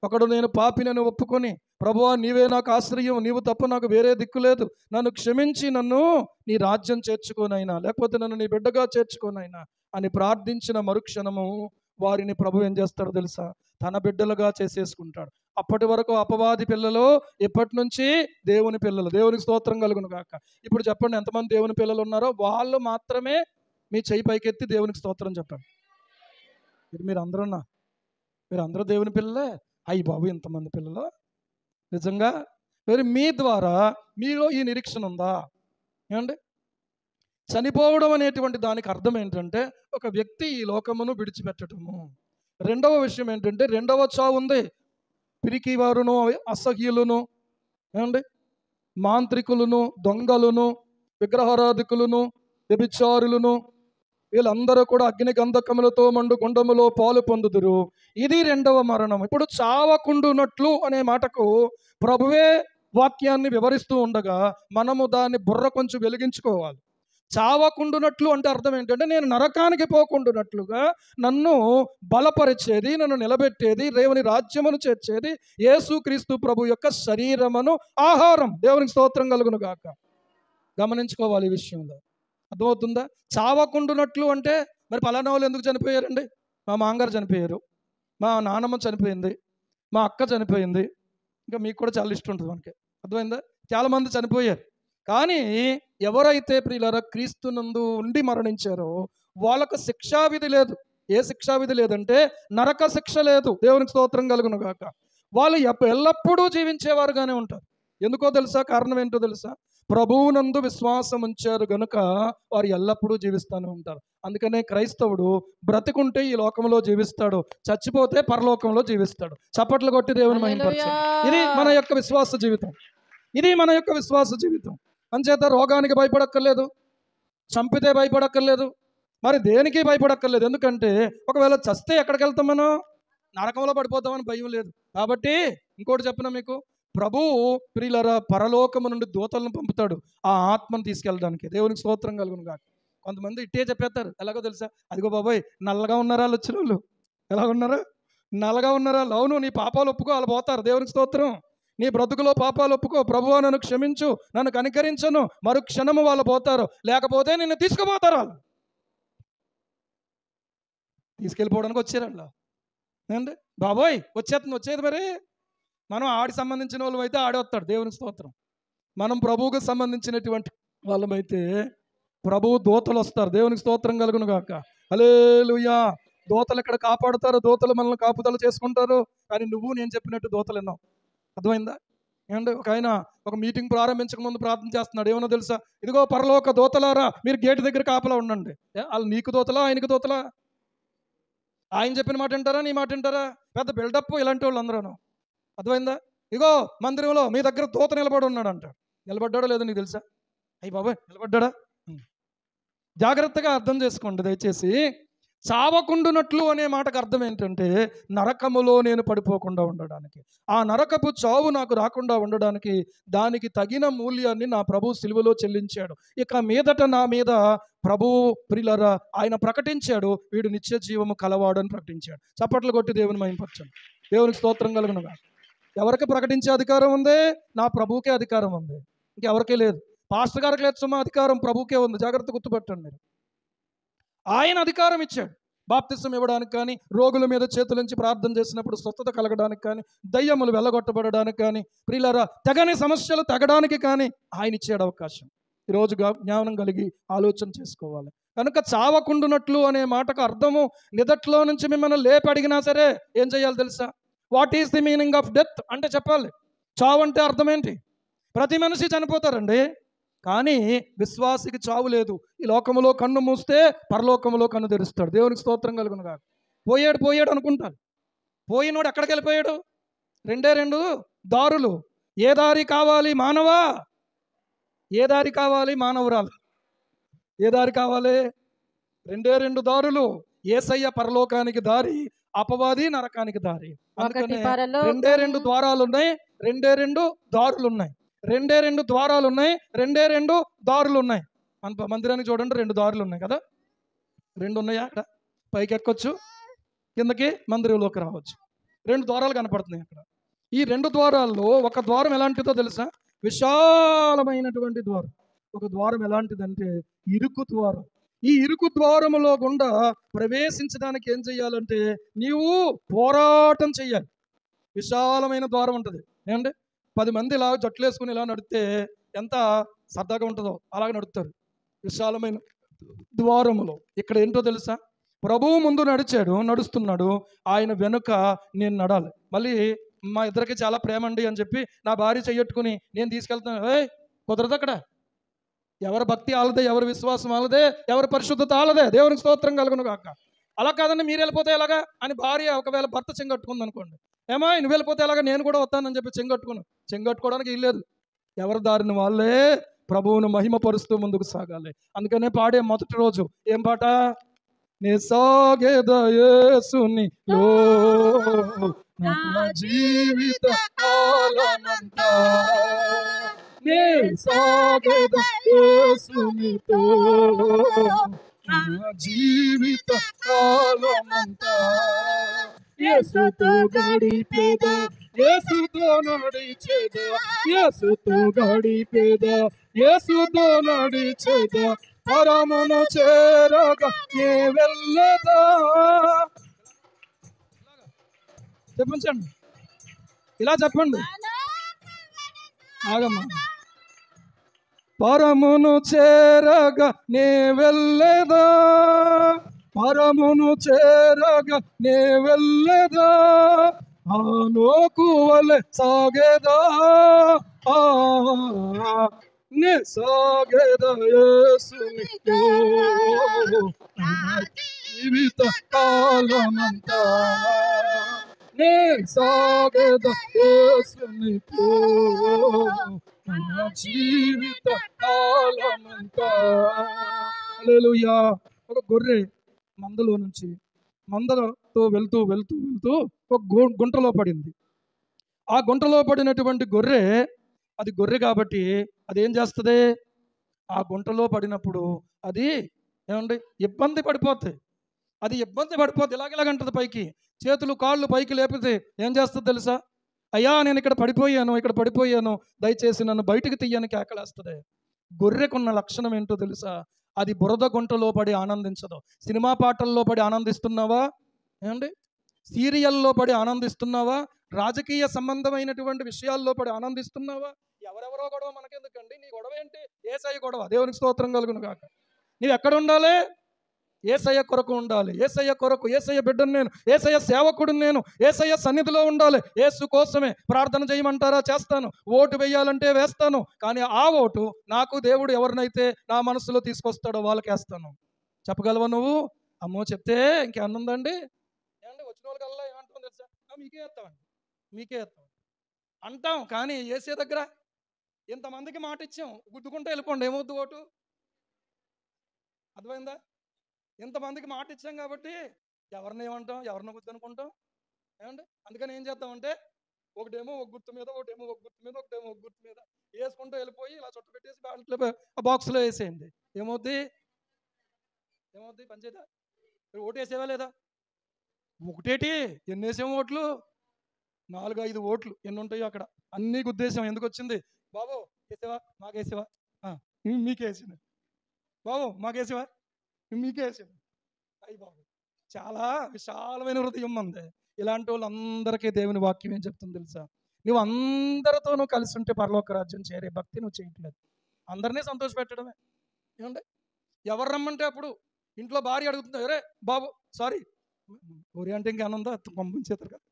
ఒకడు నేను పాపినని ఒప్పుకొని, ప్రభువా నీవే నాకు ఆశ్రయం, నీవు తప్ప నాకు వేరే దిక్కు లేదు, నన్ను క్షమించి నన్ను నీ రాజ్యం చేర్చుకోనైనా, లేకపోతే నన్ను నీ బిడ్డగా చేర్చుకోనైనా అని ప్రార్థించిన మరుక్షణము వారిని ప్రభు ఏం చేస్తాడో తెలుసా? తన బిడ్డలుగా చేసేసుకుంటాడు. అప్పటి వరకు అపవాది పిల్లలు, ఇప్పటి నుంచి దేవుని పిల్లలు. దేవునికి స్తోత్రం కలుగును గాక. ఇప్పుడు చెప్పండి, ఎంతమంది దేవుని పిల్లలు ఉన్నారో వాళ్ళు మాత్రమే మీ చెయ్యి పైకెత్తి దేవునికి స్తోత్రం చెప్పండి. ఇది మీరు అందరూ దేవుని పిల్లలే. అయ్యి బాబు ఇంతమంది పిల్లలు నిజంగా. మరి మీ ద్వారా మీలో ఈ నిరీక్షణ ఉందా? ఏమండి? చనిపోవడం అనేటువంటి దానికి అర్థం ఏంటంటే ఒక వ్యక్తి ఈ లోకమును విడిచిపెట్టడము. 2వ విషయం ఏంటంటే 2వ చావు ఉంది. పిరికి వారును, అసహ్యులను, ఏమండి, మాంత్రికులను, దొంగలను, విగ్రహారాధికులను, వ్యభిచారులను, వీళ్ళందరూ కూడా అగ్ని గంధకములతో మండు గుండములో పాలు పొందుదురు. ఇది రెండవ మరణం. ఇప్పుడు చావకుండునట్లు అనే మాటకు ప్రభువే వాక్యాన్ని వివరిస్తూ ఉండగా మనము దాన్ని బుర్ర కొంచెం వెలిగించుకోవాలి. చావకుండునట్లు అంటే అర్థం ఏంటంటే నేను నరకానికి పోకుండునట్లుగా నన్ను బలపరిచేది, నన్ను నిలబెట్టేది, దేవుని రాజ్యమును చేర్చేది యేసుక్రీస్తు ప్రభు యొక్క శరీరమును ఆహారం. దేవునికి స్తోత్రం కలుగును గాక. గమనించుకోవాలి ఈ విషయంలో. అర్థమవుతుందా? చావకుండునట్లు అంటే మరి పలానా వాళ్ళు ఎందుకు చనిపోయారండి? మా మామగారు చనిపోయారు, మా నాన్నమ్మ చనిపోయింది, మా అక్క చనిపోయింది, ఇంకా మీకు కూడా చాలా ఇష్టం ఉంటుంది మనకి. అర్థమైందా? చాలామంది చనిపోయారు. కానీ ఎవరైతే ప్రియులారా క్రీస్తునందు ఉండి మరణించారో వాళ్ళకు శిక్షావిధి లేదు. ఏ శిక్షావిధి లేదంటే నరక శిక్ష లేదు. దేవునికి స్తోత్రం కలుగును గాక. వాళ్ళు ఎల్లప్పుడూ జీవించేవారుగానే ఉంటారు. ఎందుకో తెలుసా? కారణం ఏంటో తెలుసా? ప్రభువునందు విశ్వాసం ఉంచారు గనుక వారు ఎల్లప్పుడూ జీవిస్తూనే ఉంటారు. అందుకనే క్రైస్తవుడు బ్రతికుంటే ఈ లోకంలో జీవిస్తాడు, చచ్చిపోతే పరలోకంలో జీవిస్తాడు. చప్పట్లు కొట్టి దేవుని మహిమపరచండి. ఇది మన యొక్క విశ్వాస జీవితం. ఇది మన యొక్క విశ్వాస జీవితం. అంచేత రోగానికి భయపడక్కర్లేదు, చంపితే భయపడక్కర్లేదు, మరి దేనికి భయపడక్కర్లేదు. ఎందుకంటే ఒకవేళ చస్తే ఎక్కడికి వెళ్తాం? మనం నరకంలో పడిపోతామని భయం లేదు. కాబట్టి ఇంకోటి చెప్పిన మీకు, ప్రభువు ప్రియులరా పరలోకము నుండి దూతలను పంపుతాడు ఆ ఆత్మను తీసుకెళ్ళడానికి. దేవునికి స్తోత్రం కలుగును గాక. కొంతమంది ఇట్టే చెప్పేస్తారు. ఎలాగో తెలుసా? అదిగో బాబాయ్ నల్లగా ఉన్నారా వాళ్ళు వచ్చిన వాళ్ళు? ఎలా ఉన్నారా? నల్లగా ఉన్నారా? అవును, నీ పాపాలు ఒప్పుకో, వాళ్ళు పోతారు. దేవునికి స్తోత్రం. నీ బ్రతుకులో పాపాలు ఒప్పుకో, ప్రభువా నన్ను క్షమించు, నన్ను కనికరించను, మరు క్షణము వాళ్ళు పోతారు. లేకపోతే నిన్ను తీసుకుపోతారు. వాళ్ళు తీసుకెళ్ళిపోవడానికి వచ్చారు. వాళ్ళు ఏంటంటే బాబోయ్ వచ్చేది మరి మనం ఆడికి సంబంధించిన వాళ్ళం అయితే ఆడే వస్తాడు. దేవునికి స్తోత్రం. మనం ప్రభువుకు సంబంధించినటువంటి వాళ్ళమైతే ప్రభువు దూతలు వస్తారు. దేవునికి స్తోత్రం కలుగును గాక. హల్లెలూయా. దూతలు ఇక్కడ కాపాడుతారు, దూతలు మనల్ని కాపుదల చేసుకుంటారు. కానీ నువ్వు నేను చెప్పినట్టు దూతలు విన్నావు. అర్థమైందా? ఏమంటే ఒక మీటింగ్ ప్రారంభించక ముందు ప్రార్థన చేస్తున్నాడు. ఏమన్నా తెలుసా? ఇదిగో పరలోక దూతలారా మీరు గేటు దగ్గర కాపలా ఉండండి. వాళ్ళు నీకు దూతలా ఆయనకు దూతలా? ఆయన చెప్పిన మాట వింటారా, నీ మాట వింటారా? పెద్ద బిల్డప్ ఇలాంటి వాళ్ళు అందరూ. అర్థమైందా? ఇగో మందిరంలో మీ దగ్గర దూత నిలబడి ఉన్నాడు అంటాడు. నిలబడ్డాడో లేదో నీకు తెలుసా? అయ్యి బాబాయ్ నిలబడ్డా? జాగ్రత్తగా అర్థం చేసుకోండి దయచేసి. చావకుండునట్లు అనే మాటకు అర్థం ఏంటంటే నరకములో నేను పడిపోకుండా ఉండడానికి, ఆ నరకపు చావు నాకు రాకుండా ఉండడానికి దానికి తగిన మూల్యాన్ని నా ప్రభు సిలువలో చెల్లించాడు. ఇక మీదట నా మీద ప్రభువు ప్రియులారా ఆయన ప్రకటించాడు, వీడు నిత్య జీవము కలవాడు అని ప్రకటించాడు. చప్పట్లు కొట్టి దేవుని మహిమపరచండి. దేవునికి స్తోత్రం కలుగునుగా. ఎవరికి ప్రకటించే అధికారం ఉంది? నా ప్రభువుకే అధికారం ఉంది, ఇంకెవరికే లేదు. పాస్టర్ గారికి లేదు సుమా అధికారం, ప్రభువుకే ఉంది. జాగ్రత్త గుర్తుపెట్టండి మీరు. ఆయన అధికారం ఇచ్చాడు. బాప్తిసం ఇవ్వడానికి కానీ, రోగుల మీద చేతులుంచి ప్రార్థన చేసినప్పుడు స్వస్థత కలగడానికి కానీ, దయ్యములు వెళ్ళగొట్టబడడానికి కానీ, ప్రియులారా తెగని సమస్యలు తెగడానికి కానీ ఆయన ఇచ్చాడు అవకాశం. ఈరోజు జ్ఞానం కలిగి ఆలోచన చేసుకోవాలి. కనుక చావకుండునట్లు అనే మాటకు అర్థము నిదట్లో నుంచి మిమ్మల్ని లేపి అడిగినా సరే ఏం చేయాలి తెలుసా? What is the meaning of death అంటే చెప్పాలి. చావు అంటే అర్థం ఏంటి? ప్రతి మనిషి చనిపోతారండి, కానీ విశ్వాసికి చావు లేదు. ఈ లోకములో కన్ను మూస్తే పరలోకములో కన్ను తెరుస్తాడు. దేవునికి స్తోత్రం కలుగును గాక. పోయాడు అనుకుంటారు. పోయినోడు ఎక్కడికి వెళ్ళిపోయాడు? రెండు దారులు. ఏ దారి కావాలి మానవా? ఏ దారి కావాలి మానవురాలు? ఏ దారి కావాలి? రెండు దారులు. యేసయ్య పరలోకానికి దారి, అపవాది నరకానికి దారి. అందుకనే రెండు ద్వారాలు ఉన్నాయి, రెండు దారులు ఉన్నాయి. రెండు ద్వారాలు ఉన్నాయి, రెండు దారులు ఉన్నాయి. మందిరానికి చూడండి, రెండు దారులు ఉన్నాయి కదా. రెండు ఉన్నాయా? అక్కడ పైకి ఎక్కొచ్చు, కిందకి మందిరంలోకి రావచ్చు. రెండు ద్వారాలు కనపడుతున్నాయి అక్కడ. ఈ రెండు ద్వారాల్లో ఒక ద్వారం ఎలాంటిదో తెలుసా? విశాలమైనటువంటి ద్వారం. ఒక ద్వారం ఎలాంటిదంటే ఇరుకు ద్వారం. ఈ ఇరుకు ద్వారములో గుండా ప్రవేశించడానికి ఏం చెయ్యాలంటే నీవు పోరాటం చెయ్యాలి. విశాలమైన ద్వారం ఉంటుంది. ఏమంటే 10 మంది ఇలా జట్లు వేసుకుని ఇలా నడిస్తే ఎంత సరదాగా ఉంటుందో అలాగే నడుస్తారు విశాలమైన ద్వారములో. ఇక్కడ ఏంటో తెలుసా? ప్రభువు ముందు నడుస్తున్నాడు, ఆయన వెనుక నేను నడాలి. మళ్ళీ మా ఇద్దరికి చాలా ప్రేమ అండి అని చెప్పి నా భార్య చెయ్యట్టుకుని నేను తీసుకెళ్తాను. కుదరదు అక్కడ. ఎవరి భక్తి ఆలదే, ఎవరి విశ్వాసం ఆలదే, ఎవరి పరిశుద్ధత ఆలదే. దేవునికి స్తోత్రం కలుగును కాక. అలా కాదండి మీరు వెళ్ళిపోతే ఎలాగా అని భార్య ఒకవేళ భర్త చెంగట్టుకుంది అనుకోండి, ఏమో నువ్వు వెళ్ళిపోతే ఎలాగా, నేను కూడా వస్తానని చెప్పి చెంగట్టుకోవడానికి ఇల్లేదు. ఎవరి దారిని వాళ్ళే ప్రభువును మహిమపరుస్తూ ముందుకు సాగాలి. అందుకనే పాడే మొదటి రోజు ఏం పాట? నే సాగేద యేసునిలో నా జీవిత కాలమంతా, నే సాగేద యేసునితో నా జీవిత కాలమంతా, యేసుతో గడిపేదా, యేసుతో నడిచేదా, యేసుతో గడిపేదా, యేసుతో నడిచేదా, పరమును చేరగా నే వెళ్ళదా. చెప్పండి, ఇలా చెప్పండి. ఆగమ్మా. పరమును చేరగా నే వెళ్ళదా, పరమును చేరగా నే వెళ్ళదా, ఆనోకు వలె సాగేదా, నే సాగేదా యేసునితో నా జీవిత కాలమంతా, నే సాగేదా యేసునితో నా జీవిత కాలమంతా. హల్లెలూయా. ఒక గొర్రె మందలో నుంచి మందతో వెళ్తూ వెళ్తూ వెళ్తూ ఒక గుంటలో పడింది. ఆ గుంటలో పడినటువంటి గొర్రె, అది గొర్రె కాబట్టి అది ఏం చేస్తుంది? ఆ గుంటలో పడినప్పుడు అది ఏమండి ఇబ్బంది పడిపోతుంది. అది ఇబ్బంది పడిపోతే ఇలాగంటది, పైకి చేతులు కాళ్ళు పైకి లేపితే ఏం చేస్తుంది తెలుసా? అయ్యా నేను ఇక్కడ పడిపోయాను, దయచేసి నన్ను బయటికి తీయని కేకలేస్తుంది. గొర్రెకున్న లక్షణం ఏంటో తెలుసా? అది బురద గుంటలో పడి ఆనందించదు. సినిమా పాటల్లో పడి ఆనందిస్తున్నావా? ఏమండి సీరియల్లో పడి ఆనందిస్తున్నావా? రాజకీయ సంబంధమైనటువంటి విషయాల్లో పడి ఆనందిస్తున్నావా? ఎవరెవరో గొడవ మనకెందుకండి? నీ గొడవ ఏంటి? యేసయ్య గొడవ. దేవునికి స్తోత్రం కలుగును గాక. నీవు ఎక్కడ ఉండాలి? యేసయ్య కొరకు ఉండాలి. యేసయ్య కొరకు, యేసయ్య బిడ్డను నేను, యేసయ్య సేవకుడు నేను, యేసయ్య సన్నిధిలో ఉండాలి. యేసు కోసమే ప్రార్థన చేయమంటారా? చేస్తాను. ఓటు వేయాలంటే వేస్తాను. కానీ ఆ ఓటు నాకు దేవుడు ఎవరినైతే నా మనసులో తీసుకొస్తాడో వాళ్ళకి వేస్తాను. చెప్పగలవా నువ్వు? అమ్మో చెప్తే ఇంకేమన్నుందండి? ఏమండి వచ్చిన వాళ్ళకల్లా ఏమంటాం తెలుసా? మీకే వేస్తామండి, మీకే వేస్తాం అంటాం. కానీ యేసే దగ్గర ఇంతమందికి మాట ఇచ్చాం, గుద్దుకుంటే వెళ్ళిపోండి, ఏమవుద్దు ఓటు? అర్థమైందా? ఇంతమందికి మాట ఇచ్చాం కాబట్టి ఎవరిని ఏమంటాం, ఎవరిని గుర్తు అనుకుంటాం? ఏమండి అందుకని ఏం చేద్దామంటే ఒకటేమో ఒక గుర్తు మీద, ఒకటేమో ఒక గుర్తు మీద, ఒకటేమో ఒక గుర్తు మీద వేసుకుంటూ వెళ్ళిపోయి ఇలా చుట్ట పెట్టేసి దాంట్లో ఆ బాక్స్లో వేసేయండి. ఏమవుద్ది? పనిచేద్దా? ఓటు వేసేవా లేదా? ఒకటేటి ఎన్ని వేసాము ఓట్లు? 4-5 ఓట్లు ఎన్ని ఉంటాయో అక్కడ అన్నీ గుద్దేశాం. ఎందుకు వచ్చింది? బాబు వేసేవా? మాకేసేవా? మీకేసింది. బాబు మాకేసేవా? మీకేసింది. అయ్యి బాబు, చాలా విశాలమైన హృదయం ఉంది. ఇలాంటి వాళ్ళందరికీ దేవుని వాక్యం ఏం చెప్తుంది తెలుసా? నువ్వు అందరితోనూ కలిసి ఉంటే పరలోక రాజ్యం చేరే భక్తి నువ్వు చేయట్లేదు. అందరినీ సంతోష పెట్టడమే. ఏమంటే ఎవరు రమ్మంటే అప్పుడు ఇంట్లో భార్య అడుగుతుంది, అరే బాబు సారీ ఊరి అంటే ఇంకేనందా పంపించేతారు కదా,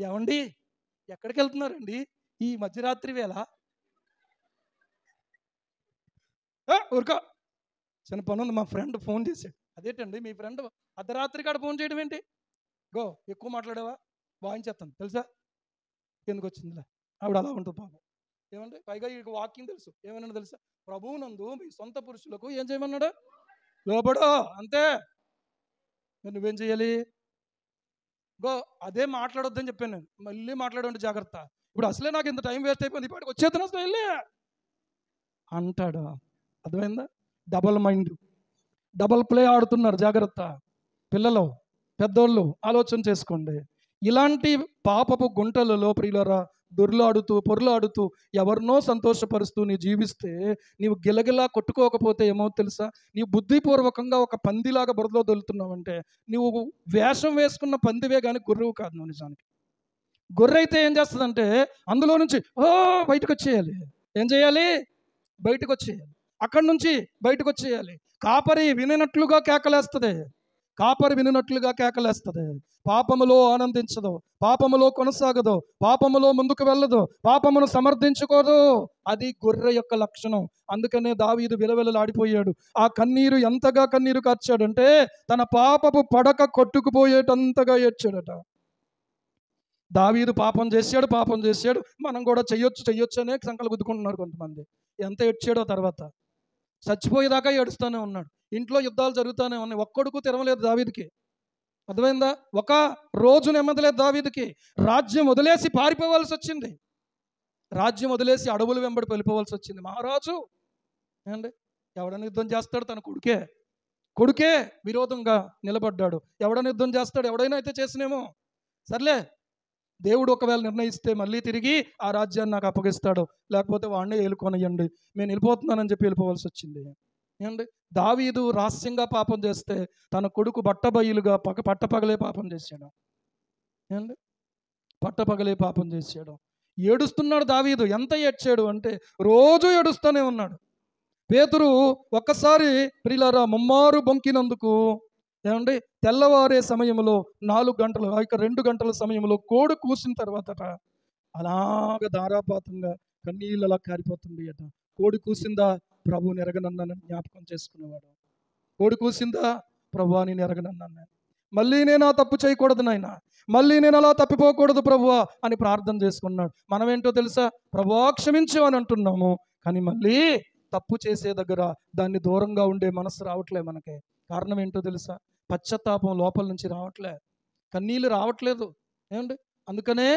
ఏమండి ఎక్కడికి వెళ్తున్నారండి ఈ మధ్యరాత్రి వేళ? ఊరుకో, చిన్న పని ఉంది, మా ఫ్రెండ్ ఫోన్ చేశాడు. అదేంటండి మీ ఫ్రెండ్ అర్ధరాత్రి కాడ ఫోన్ చేయడం ఏంటి? గో ఎక్కువ మాట్లాడావా వాయించేస్తాను తెలుసా? ఎందుకు వచ్చిందిలే, ఆవిడ అలా ఉంటుంది పాపం. ఏమంటే పైగా ఈ వాక్యం తెలుసు. ఏమన్నా తెలుసా? ప్రభువునందు మీ సొంత పురుషులకు ఏం చేయమన్నాడు? లోబడు, అంతే. నువ్వేం చేయాలి? గో అదే మాట్లాడొద్దని చెప్పాను నేను. మళ్ళీ మాట్లాడండి జాగ్రత్త. ఇప్పుడు అసలే నాకు ఇంత టైం వేస్ట్ అయిపోయింది, ఇప్పటికి వచ్చేద్దాను అసలు వెళ్ళి అంటాడు. అర్థమైందా? డబల్ మైండ్, డబల్ ప్లే ఆడుతున్నారు. జాగ్రత్త పిల్లలు, పెద్దోళ్ళు ఆలోచన చేసుకోండి. ఇలాంటి పాపపు గుంటలలో ప్రియులరా దొర్లాడుతూ పొర్లాడుతూ ఎవరినో సంతోషపరుస్తూ నీ జీవిస్తే నీవు గిలగిలా కొట్టుకోకపోతే ఏమో తెలుసా? నీవు బుద్ధిపూర్వకంగా ఒక పందిలాగా బురదలో దొలుతున్నావంటే నువ్వు వేషం వేసుకున్న పందివే కానీ గొర్రెవు కాదు. నువ్వు నిజానికి గొర్రె అయితే ఏం చేస్తుందంటే అందులో నుంచి బయటకు వచ్చేయాలి. ఏం చేయాలి? బయటకు వచ్చేయాలి. అక్కడి నుంచి బయటకు వచ్చేయాలి. కాపరి వినినట్లుగా కేకలేస్తుంది. పాపములో ఆనందించదు, పాపములో కొనసాగదు, పాపములో ముందుకు వెళ్ళదు, పాపమును సమర్థించుకోదు. అది గొర్రె యొక్క లక్షణం. అందుకనే దావీదు విలవిలలాడిపోయాడు. ఆ కన్నీరు ఎంతగా కన్నీరు కార్చాడంటే తన పాపపు పడక కొట్టుకుపోయేటంతగా ఏడ్చాడట. దావీదు పాపం చేశాడు, మనం కూడా చెయ్యొచ్చు అనే సంకలు గుద్దుకుంటున్నారు కొంతమంది. ఎంత ఏడ్చాడో తర్వాత. చచ్చిపోయేదాకా ఏడుస్తూనే ఉన్నాడు. ఇంట్లో యుద్ధాలు జరుగుతూనే ఉన్నాయి. ఒక్కడుకు తిరగలేదు దావీదుకి. అర్థమైందా? ఒక రోజు నెమ్మది లేదు దావీదుకి. రాజ్యం వదిలేసి పారిపోవాల్సి వచ్చింది. రాజ్యం వదిలేసి అడవులు వెంబడి వెళ్ళిపోవాల్సి వచ్చింది. మహారాజు ఏమండి, ఎవడని యుద్ధం చేస్తాడు? తన కొడుకే విరోధంగా నిలబడ్డాడు. ఎవడని యుద్ధం చేస్తాడు? ఎవడైనా అయితే చేసినేమో. సర్లే, దేవుడు ఒకవేళ నిర్ణయిస్తే మళ్ళీ తిరిగి ఆ రాజ్యాన్ని నాకు అప్పగిస్తాడు, లేకపోతే వాడినే ఏలుకొనియండి, నేను వెళ్ళిపోతున్నానని చెప్పి వెళ్ళిపోవాల్సి వచ్చింది. ఏమండి, దావీదు రహస్యంగా పాపం చేస్తే తన కొడుకు బట్టబయలుగా పట్టపగలే పాపం చేశాడు. ఏమండి, పట్టపగలే పాపం చేశాడు. ఏడుస్తున్నాడు దావీదు. ఎంత ఏడ్చాడు అంటే రోజు ఏడుస్తూనే ఉన్నాడు. పేతురు ఒక్కసారి ప్రియులారా ముమ్మారు బొంకినందుకు, ఏమండి, తెల్లవారే సమయంలో 4 గంటలు, ఇక 2 గంటల సమయంలో కోడి కూసిన తర్వాతట అలాగ ధారాపాతంగా కన్నీళ్ళు అలా కారిపోతుంది అట. కోడి కూసిందా? ప్రభువుని ఎరగనన్నాను జ్ఞాపకం చేసుకునేవాడు. కోడి కూసిందా? ప్రభువా నేను ఎరగనన్నాను, మళ్ళీ నేను ఆ తప్పు చేయకూడదు నాయన, మళ్ళీ నేను అలా తప్పిపోకూడదు ప్రభువా అని ప్రార్థన చేసుకున్నాడు. మనం ఏంటో తెలుసా? ప్రభువా క్షమించు అని అంటున్నాము, కానీ మళ్ళీ తప్పు చేసే దగ్గర దాన్ని దూరంగా ఉండే మనసు రావట్లే మనకి. కారణం ఏంటో తెలుసా? పశ్చాత్తాపం లోపల నుంచి రావట్లే, కన్నీళ్ళు రావట్లేదు. ఏమండి, అందుకనే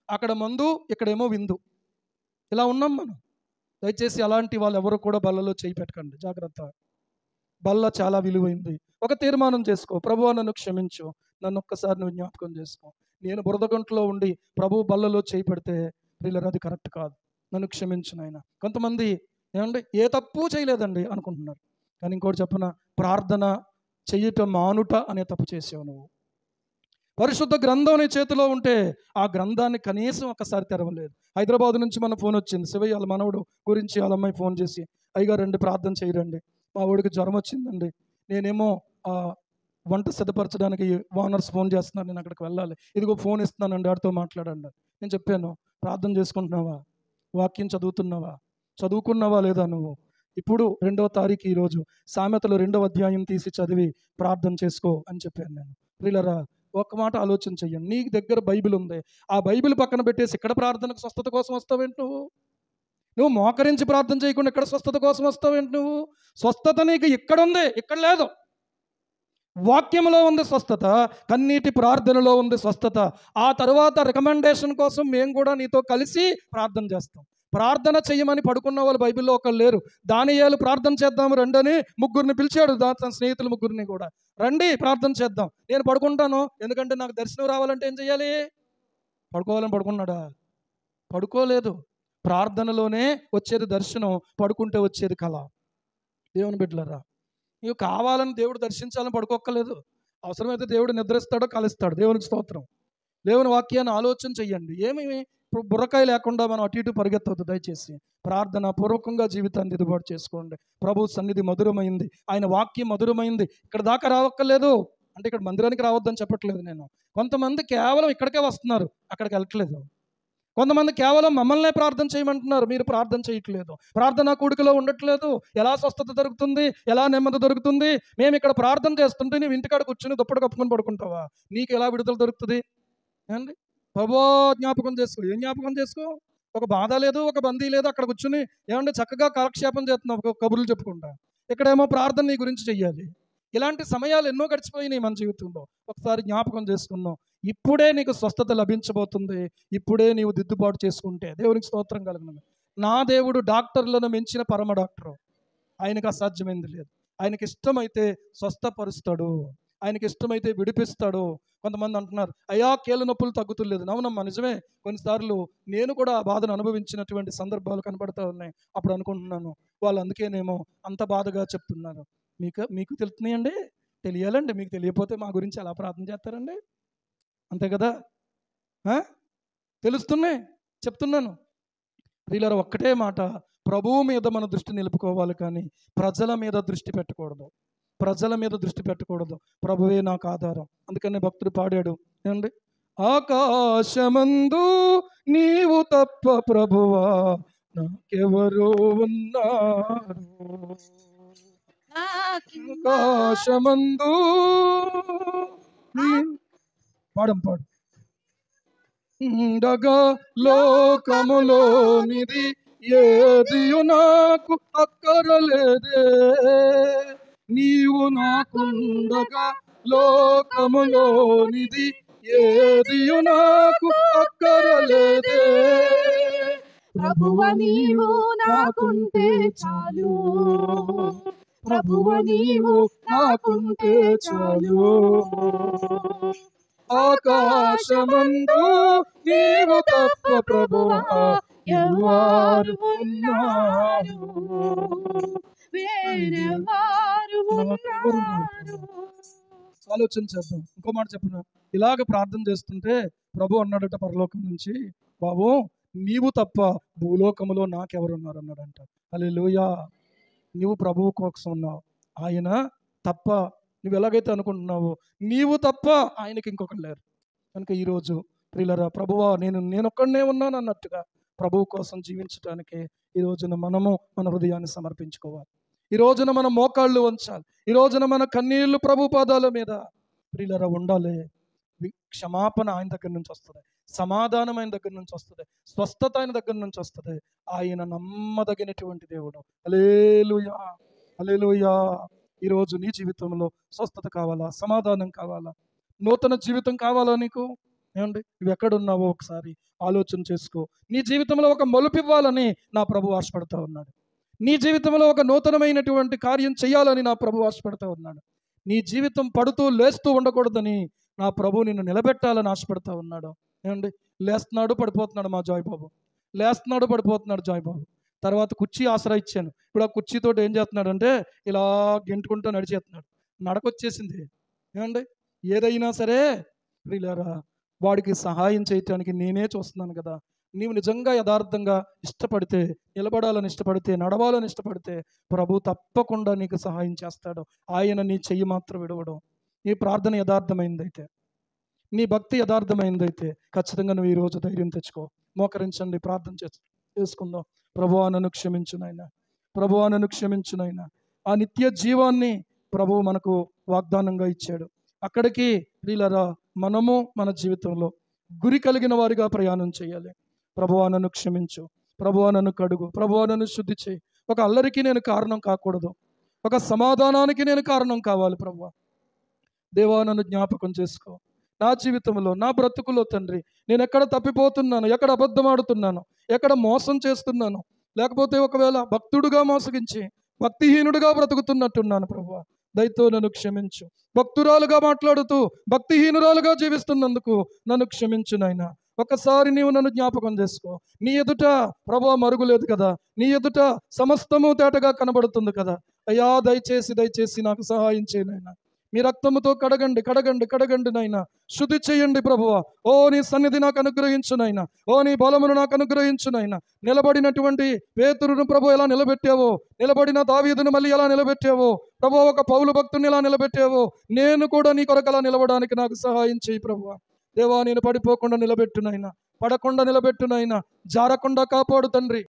అక్కడ మందు, ఇక్కడేమో విందు, ఇలా ఉన్నాం మనం. దయచేసి అలాంటి వాళ్ళు ఎవరు కూడా బల్లలో చేయి పెట్టకండి, జాగ్రత్త. బల్ల చాలా విలువైంది. ఒక తీర్మానం చేసుకో, ప్రభువా నన్ను క్షమించు, నన్ను ఒక్కసారి నువ్వు జ్ఞాపకం చేసుకో. నేను బురదగంటలో ఉండి ప్రభు బల్లలో చేయి పెడితే ప్రియులారా అది కరెక్ట్ కాదు, నన్ను క్షమించు నాయన. కొంతమంది ఏమండి ఏ తప్పు చేయలేదండి అనుకుంటున్నారు, కానీ ఇంకోటి చెప్పన, ప్రార్థన చెయ్యటం మానుట అనే తప్పు చేసావు నువ్వు. పరిశుద్ధ గ్రంథం నీ చేతిలో ఉంటే ఆ గ్రంథాన్ని కనీసం ఒకసారి తెరవలేదు. హైదరాబాద్ నుంచి మన ఫోన్ వచ్చింది, శివయ్య వాళ్ళ మనవడు గురించి వాళ్ళ అమ్మాయి ఫోన్ చేసి, అయ్యగారు రండి ప్రార్థన చేయరండి, మా వాడికి జ్వరం వచ్చిందండి, నేనేమో వంట సిద్ధపరచడానికి ఓనర్స్ ఫోన్ చేస్తున్నారు, నేను అక్కడికి వెళ్ళాలి, ఇదిగో ఫోన్ ఇస్తున్నానండి, వాడితో మాట్లాడండి. నేను చెప్పాను, ప్రార్థన చేసుకుంటున్నావా? వాక్యం చదువుకున్నావా లేదా నువ్వు? ఇప్పుడు 2వ తారీఖు ఈరోజు సామెతలు 2వ అధ్యాయం తీసి చదివి ప్రార్థన చేసుకో అని చెప్పాను నేను. ప్రియులారా, ఒక్క మాట ఆలోచన చెయ్యండి. నీ దగ్గర బైబిల్ ఉంది, ఆ బైబిల్ పక్కన పెట్టేసి ఇక్కడ ప్రార్థనకు స్వస్థత కోసం వస్తావేంటి నువ్వు మోకరించి ప్రార్థన చేయకుండా ఇక్కడ స్వస్థత కోసం వస్తావేంటి నువ్వు? స్వస్థత నీకు ఇక్కడ ఉంది, ఇక్కడ లేదు. వాక్యంలో ఉంది స్వస్థత, కన్నీటి ప్రార్థనలో ఉంది స్వస్థత. ఆ తర్వాత రికమెండేషన్ కోసం మేము కూడా నీతో కలిసి ప్రార్థన చేస్తాం. ప్రార్థన చెయ్యమని పడుకున్న వాళ్ళు బైబిల్లో ఒకళ్ళు లేరు. దానియేలు ప్రార్థన చేద్దాం రండని 3 పిలిచాడు, తన స్నేహితులు 3 కూడా, రండి ప్రార్థన చేద్దాం. నేను పడుకుంటాను, ఎందుకంటే నాకు దర్శనం రావాలంటే ఏం చెయ్యాలి? పడుకోవాలని పడుకున్నాడా? పడుకోలేదు. ప్రార్థనలోనే వచ్చేది దర్శనం, పడుకుంటే వచ్చేది కళ. దేవుని బిడ్డలారా, నీవు కావాలని దేవుడు దర్శించాలని పడుకోక్కర్లేదు. అవసరమైతే దేవుడు నిద్రిస్తాడో కలుస్తాడు. దేవునికి స్తోత్రం. దేవుని వాక్యాన్ని ఆలోచన చెయ్యండి. ఏమి బుర్రకాయ లేకుండా మనం అటు ఇటు పరిగెత్తవద్దు. దయచేసి ప్రార్థన పూర్వకంగా జీవితాన్ని దిద్దుబాటు చేసుకోండి. ప్రభు సన్నిధి మధురమైంది, ఆయన వాక్యం మధురమైంది. ఇక్కడ దాకా రావక్కర్లేదు అంటే ఇక్కడ మందిరానికి రావద్దని చెప్పట్లేదు నేను. కొంతమంది కేవలం ఇక్కడికే వస్తున్నారు, అక్కడికి వెళ్ళట్లేదు. కొంతమంది కేవలం మమ్మల్నే ప్రార్థన చేయమంటున్నారు, మీరు ప్రార్థన చేయట్లేదు, ప్రార్థనా కూడికలో ఉండట్లేదు. ఎలా స్వస్థత దొరుకుతుంది, ఎలా నెమ్మది దొరుకుతుంది? మేము ఇక్కడ ప్రార్థన చేస్తుంటే నీవు ఇంటికాడ కూర్చొని దుప్పటి కప్పుకొని పడుకుంటావా? నీకు ఎలా విడుదల దొరుకుతుంది? ఏమండి, ప్రభు జ్ఞాపకం చేసుకో. ఏం జ్ఞాపకం చేసుకో? ఒక బాధ లేదు, ఒక బందీ లేదు, అక్కడ కూర్చుని ఏమంటే చక్కగా కాలక్షేపం చేస్తున్నావు కబుర్లు చెప్పుకుంటా. ఇక్కడేమో ప్రార్థన నీ గురించి చెయ్యాలి. ఇలాంటి సమయాలు ఎన్నో గడిచిపోయినాయి మన జీవితంలో. ఒకసారి జ్ఞాపకం చేసుకుందాం. ఇప్పుడే నీకు స్వస్థత లభించబోతుంది, ఇప్పుడే నీవు దిద్దుబాటు చేసుకుంటే. దేవునికి స్తోత్రం కలుగును. నా దేవుడు డాక్టర్లను మించిన పరమ డాక్టరు. ఆయనకు అసాధ్యమైంది లేదు. ఆయనకి ఇష్టమైతే స్వస్థపరుస్తాడు, ఆయనకి ఇష్టమైతే విడిపిస్తాడు. కొంతమంది అంటున్నారు, అయ్యా కీళ్ళ నొప్పులు తగ్గుతులేదు. అవునమ్మా నిజమే, కొన్నిసార్లు నేను కూడా ఆ బాధను అనుభవించినటువంటి సందర్భాలు కనపడతా ఉన్నాయి. అప్పుడు అనుకుంటున్నాను, వాళ్ళు అందుకేనేమో అంత బాధగా చెప్తున్నారు. మీకు తెలుస్తున్నాయండి, తెలియాలండి. మీకు తెలియకపోతే మా గురించి ఎలా ప్రార్థన చేస్తారండి? అంతే కదా, తెలుస్తున్నాయి, చెప్తున్నాను. ప్రియులారా, ఒక్కటే మాట, ప్రభువు మీద మన దృష్టి నిలుపుకోవాలి, కానీ ప్రజల మీద దృష్టి పెట్టకూడదు. ప్రభువే నాకు ఆధారం. అందుకనే భక్తుడు పాడాడు, ఏమండి, ఆకాశమందు నీవు తప్ప ప్రభువా నాకెవరో ఉన్నారు, ఆకాశమందు పాడు ఉండగా లోకములోనిది ఏదియు నాకు అక్కరలేదే. నీవు నాకుండగా లోకములోనిది ఏదియు నాకు అక్కరలేదే. ప్రభువ నీవు నాకుంటే చాలు, ప్రభువ నీవు నాకుంటే చాలు. ఆకాశమందు నీవు తప్ప ప్రభువా ఎవరు ఉన్నారు? వేరెవారు ఉన్నారు? ఆలోచన చేద్దాం. ఇంకో మాట చెప్పిన, ఇలాగ ప్రార్థన చేస్తుంటే ప్రభు అన్నాడట పరలోకం నుంచి, బాబు నీవు తప్ప భూలోకములో నాకెవరున్నారు అన్నాడంట. హల్లెలూయా. నీవు ప్రభువు కోసం ఉన్నావు, ఆయన తప్ప నువ్వు ఎలాగైతే అనుకుంటున్నావో నీవు తప్ప ఆయనకి ఇంకొకరు లేరు. కనుక ఈరోజు ప్రియులరా, ప్రభువా నేనొక్కడనే ఉన్నాను అన్నట్టుగా ప్రభువు కోసం జీవించడానికి ఈ రోజున మనము మన హృదయాన్ని సమర్పించుకోవాలి. ఈ రోజున మన మోకాళ్ళు వంచాలి. ఈ రోజున మన కన్నీళ్లు ప్రభు పాదాల మీద ప్రియులరా ఉండాలి. క్షమాపణ ఆయన దగ్గర నుంచి వస్తుంది, సమాధానం ఆయన దగ్గర నుంచి వస్తుంది, స్వస్థత ఆయన దగ్గర నుంచి వస్తుంది. ఆయన నమ్మదగినటువంటి దేవుడు. హల్లెలూయా, హల్లెలూయా. ఈరోజు నీ జీవితంలో స్వస్థత కావాలా, సమాధానం కావాలా, నూతన జీవితం కావాలా నీకు? ఏమండి, నువ్వు ఎక్కడున్నావో ఒకసారి ఆలోచన చేసుకో. నీ జీవితంలో ఒక మలుపు ఇవ్వాలని నా ప్రభు ఆశపడతా ఉన్నాడు. నీ జీవితంలో ఒక నూతనమైనటువంటి కార్యం చేయాలని నా ప్రభు ఆశపడతా ఉన్నాడు. నీ జీవితం పడుతూ లేస్తూ ఉండకూడదని నా ప్రభు నిన్ను నిలబెట్టాలని ఆశపడతా ఉన్నాడు. ఏమండి, లేస్తున్నాడు పడిపోతున్నాడు మా జాయ్ బాబు, లేస్తున్నాడు పడిపోతున్నాడు జాయ్ బాబు. తర్వాత కుర్చీ ఆసరా ఇచ్చాను. ఇప్పుడు ఆ కుర్చీతో ఏం చేస్తున్నాడు అంటే ఇలా గెంటుకుంటూ నడిచేస్తున్నాడు. నడకొచ్చేసింది. ఏమండి, ఏదైనా సరే ప్రియులారా, వాడికి సహాయం చేయటానికి నేనే చూస్తున్నాను కదా. నీవు నిజంగా యథార్థంగా ఇష్టపడితే, నిలబడాలని ఇష్టపడితే, నడవాలని ఇష్టపడితే ప్రభు తప్పకుండా నీకు సహాయం చేస్తాడు. ఆయన నీ చెయ్యి మాత్రం విడవడం. నీ ప్రార్థన యథార్థమైందైతే, నీ భక్తి యథార్థమైందైతే ఖచ్చితంగా నువ్వు ఈరోజు ధైర్యం తెచ్చుకో. మోకరించండి, ప్రార్థన చేసుకుందాం. ప్రభువా నన్ను క్షమించు నాయనా, ప్రభువా నన్ను క్షమించు నాయనా. ఆ నిత్య జీవాన్ని ప్రభువు మనకు వాగ్దానంగా ఇచ్చాడు. అక్కడికి ప్రియులారా మనము మన జీవితంలో గురి కలిగిన వారిగా ప్రయాణం చేయాలి. ప్రభువా నన్ను క్షమించు, ప్రభువా నన్ను కడుగు, ప్రభువా నన్ను శుద్ధి చేయి. ఒక అల్లరికి నేను కారణం కాకూడదు, ఒక సమాధానానికి నేను కారణం కావాలి. ప్రభువా దేవా నన్ను జ్ఞాపకం చేసుకో. నా జీవితంలో, నా బ్రతుకులో తండ్రి, నేను ఎక్కడ తప్పిపోతున్నాను, ఎక్కడ అబద్ధమాడుతున్నాను, ఎక్కడ మోసం చేస్తున్నాను, లేకపోతే ఒకవేళ భక్తుడుగా మోసగించి భక్తిహీనుడిగా బ్రతుకుతున్నట్టున్నాను. ప్రభువా దయతో నన్ను క్షమించు. భక్తురాలుగా మాట్లాడుతూ భక్తిహీనురాలుగా జీవిస్తున్నందుకు నన్ను క్షమించు నాయనా. ఒకసారి నీవు నన్ను జ్ఞాపకం చేసుకో. నీ ఎదుట ప్రభువా మరుగులేదు కదా, నీ ఎదుట సమస్తము తేటగా కనబడుతుంది కదా. అయ్యా దయచేసి నాకు సహాయం చేయనైనా. మీ రక్తముతో కడగండి కడగండి కడగండి నాయనా. శుద్ధి చేయండి ప్రభువా. ఓ నీ సన్నిధి నాకు అనుగ్రహించు నాయనా. ఓ నీ బలమును నాకు అనుగ్రహించు నాయనా. నిలబడినటువంటి పేతురును ప్రభు ఎలా నిలబెట్టావో, నిలబడిన దావీదును మళ్ళీ ఎలా నిలబెట్టావో ప్రభు, ఒక పౌలు భక్తుని ఎలా నిలబెట్టావో నేను కూడా నీ కొరకు అలా నిలబడడానికి నాకు సహాయం చేయి ప్రభువా. దేవా నేను పడిపోకుండా నిలబెట్టునైనా, పడకుండా నిలబెట్టునైనా, జారకుండా కాపాడు తండ్రి.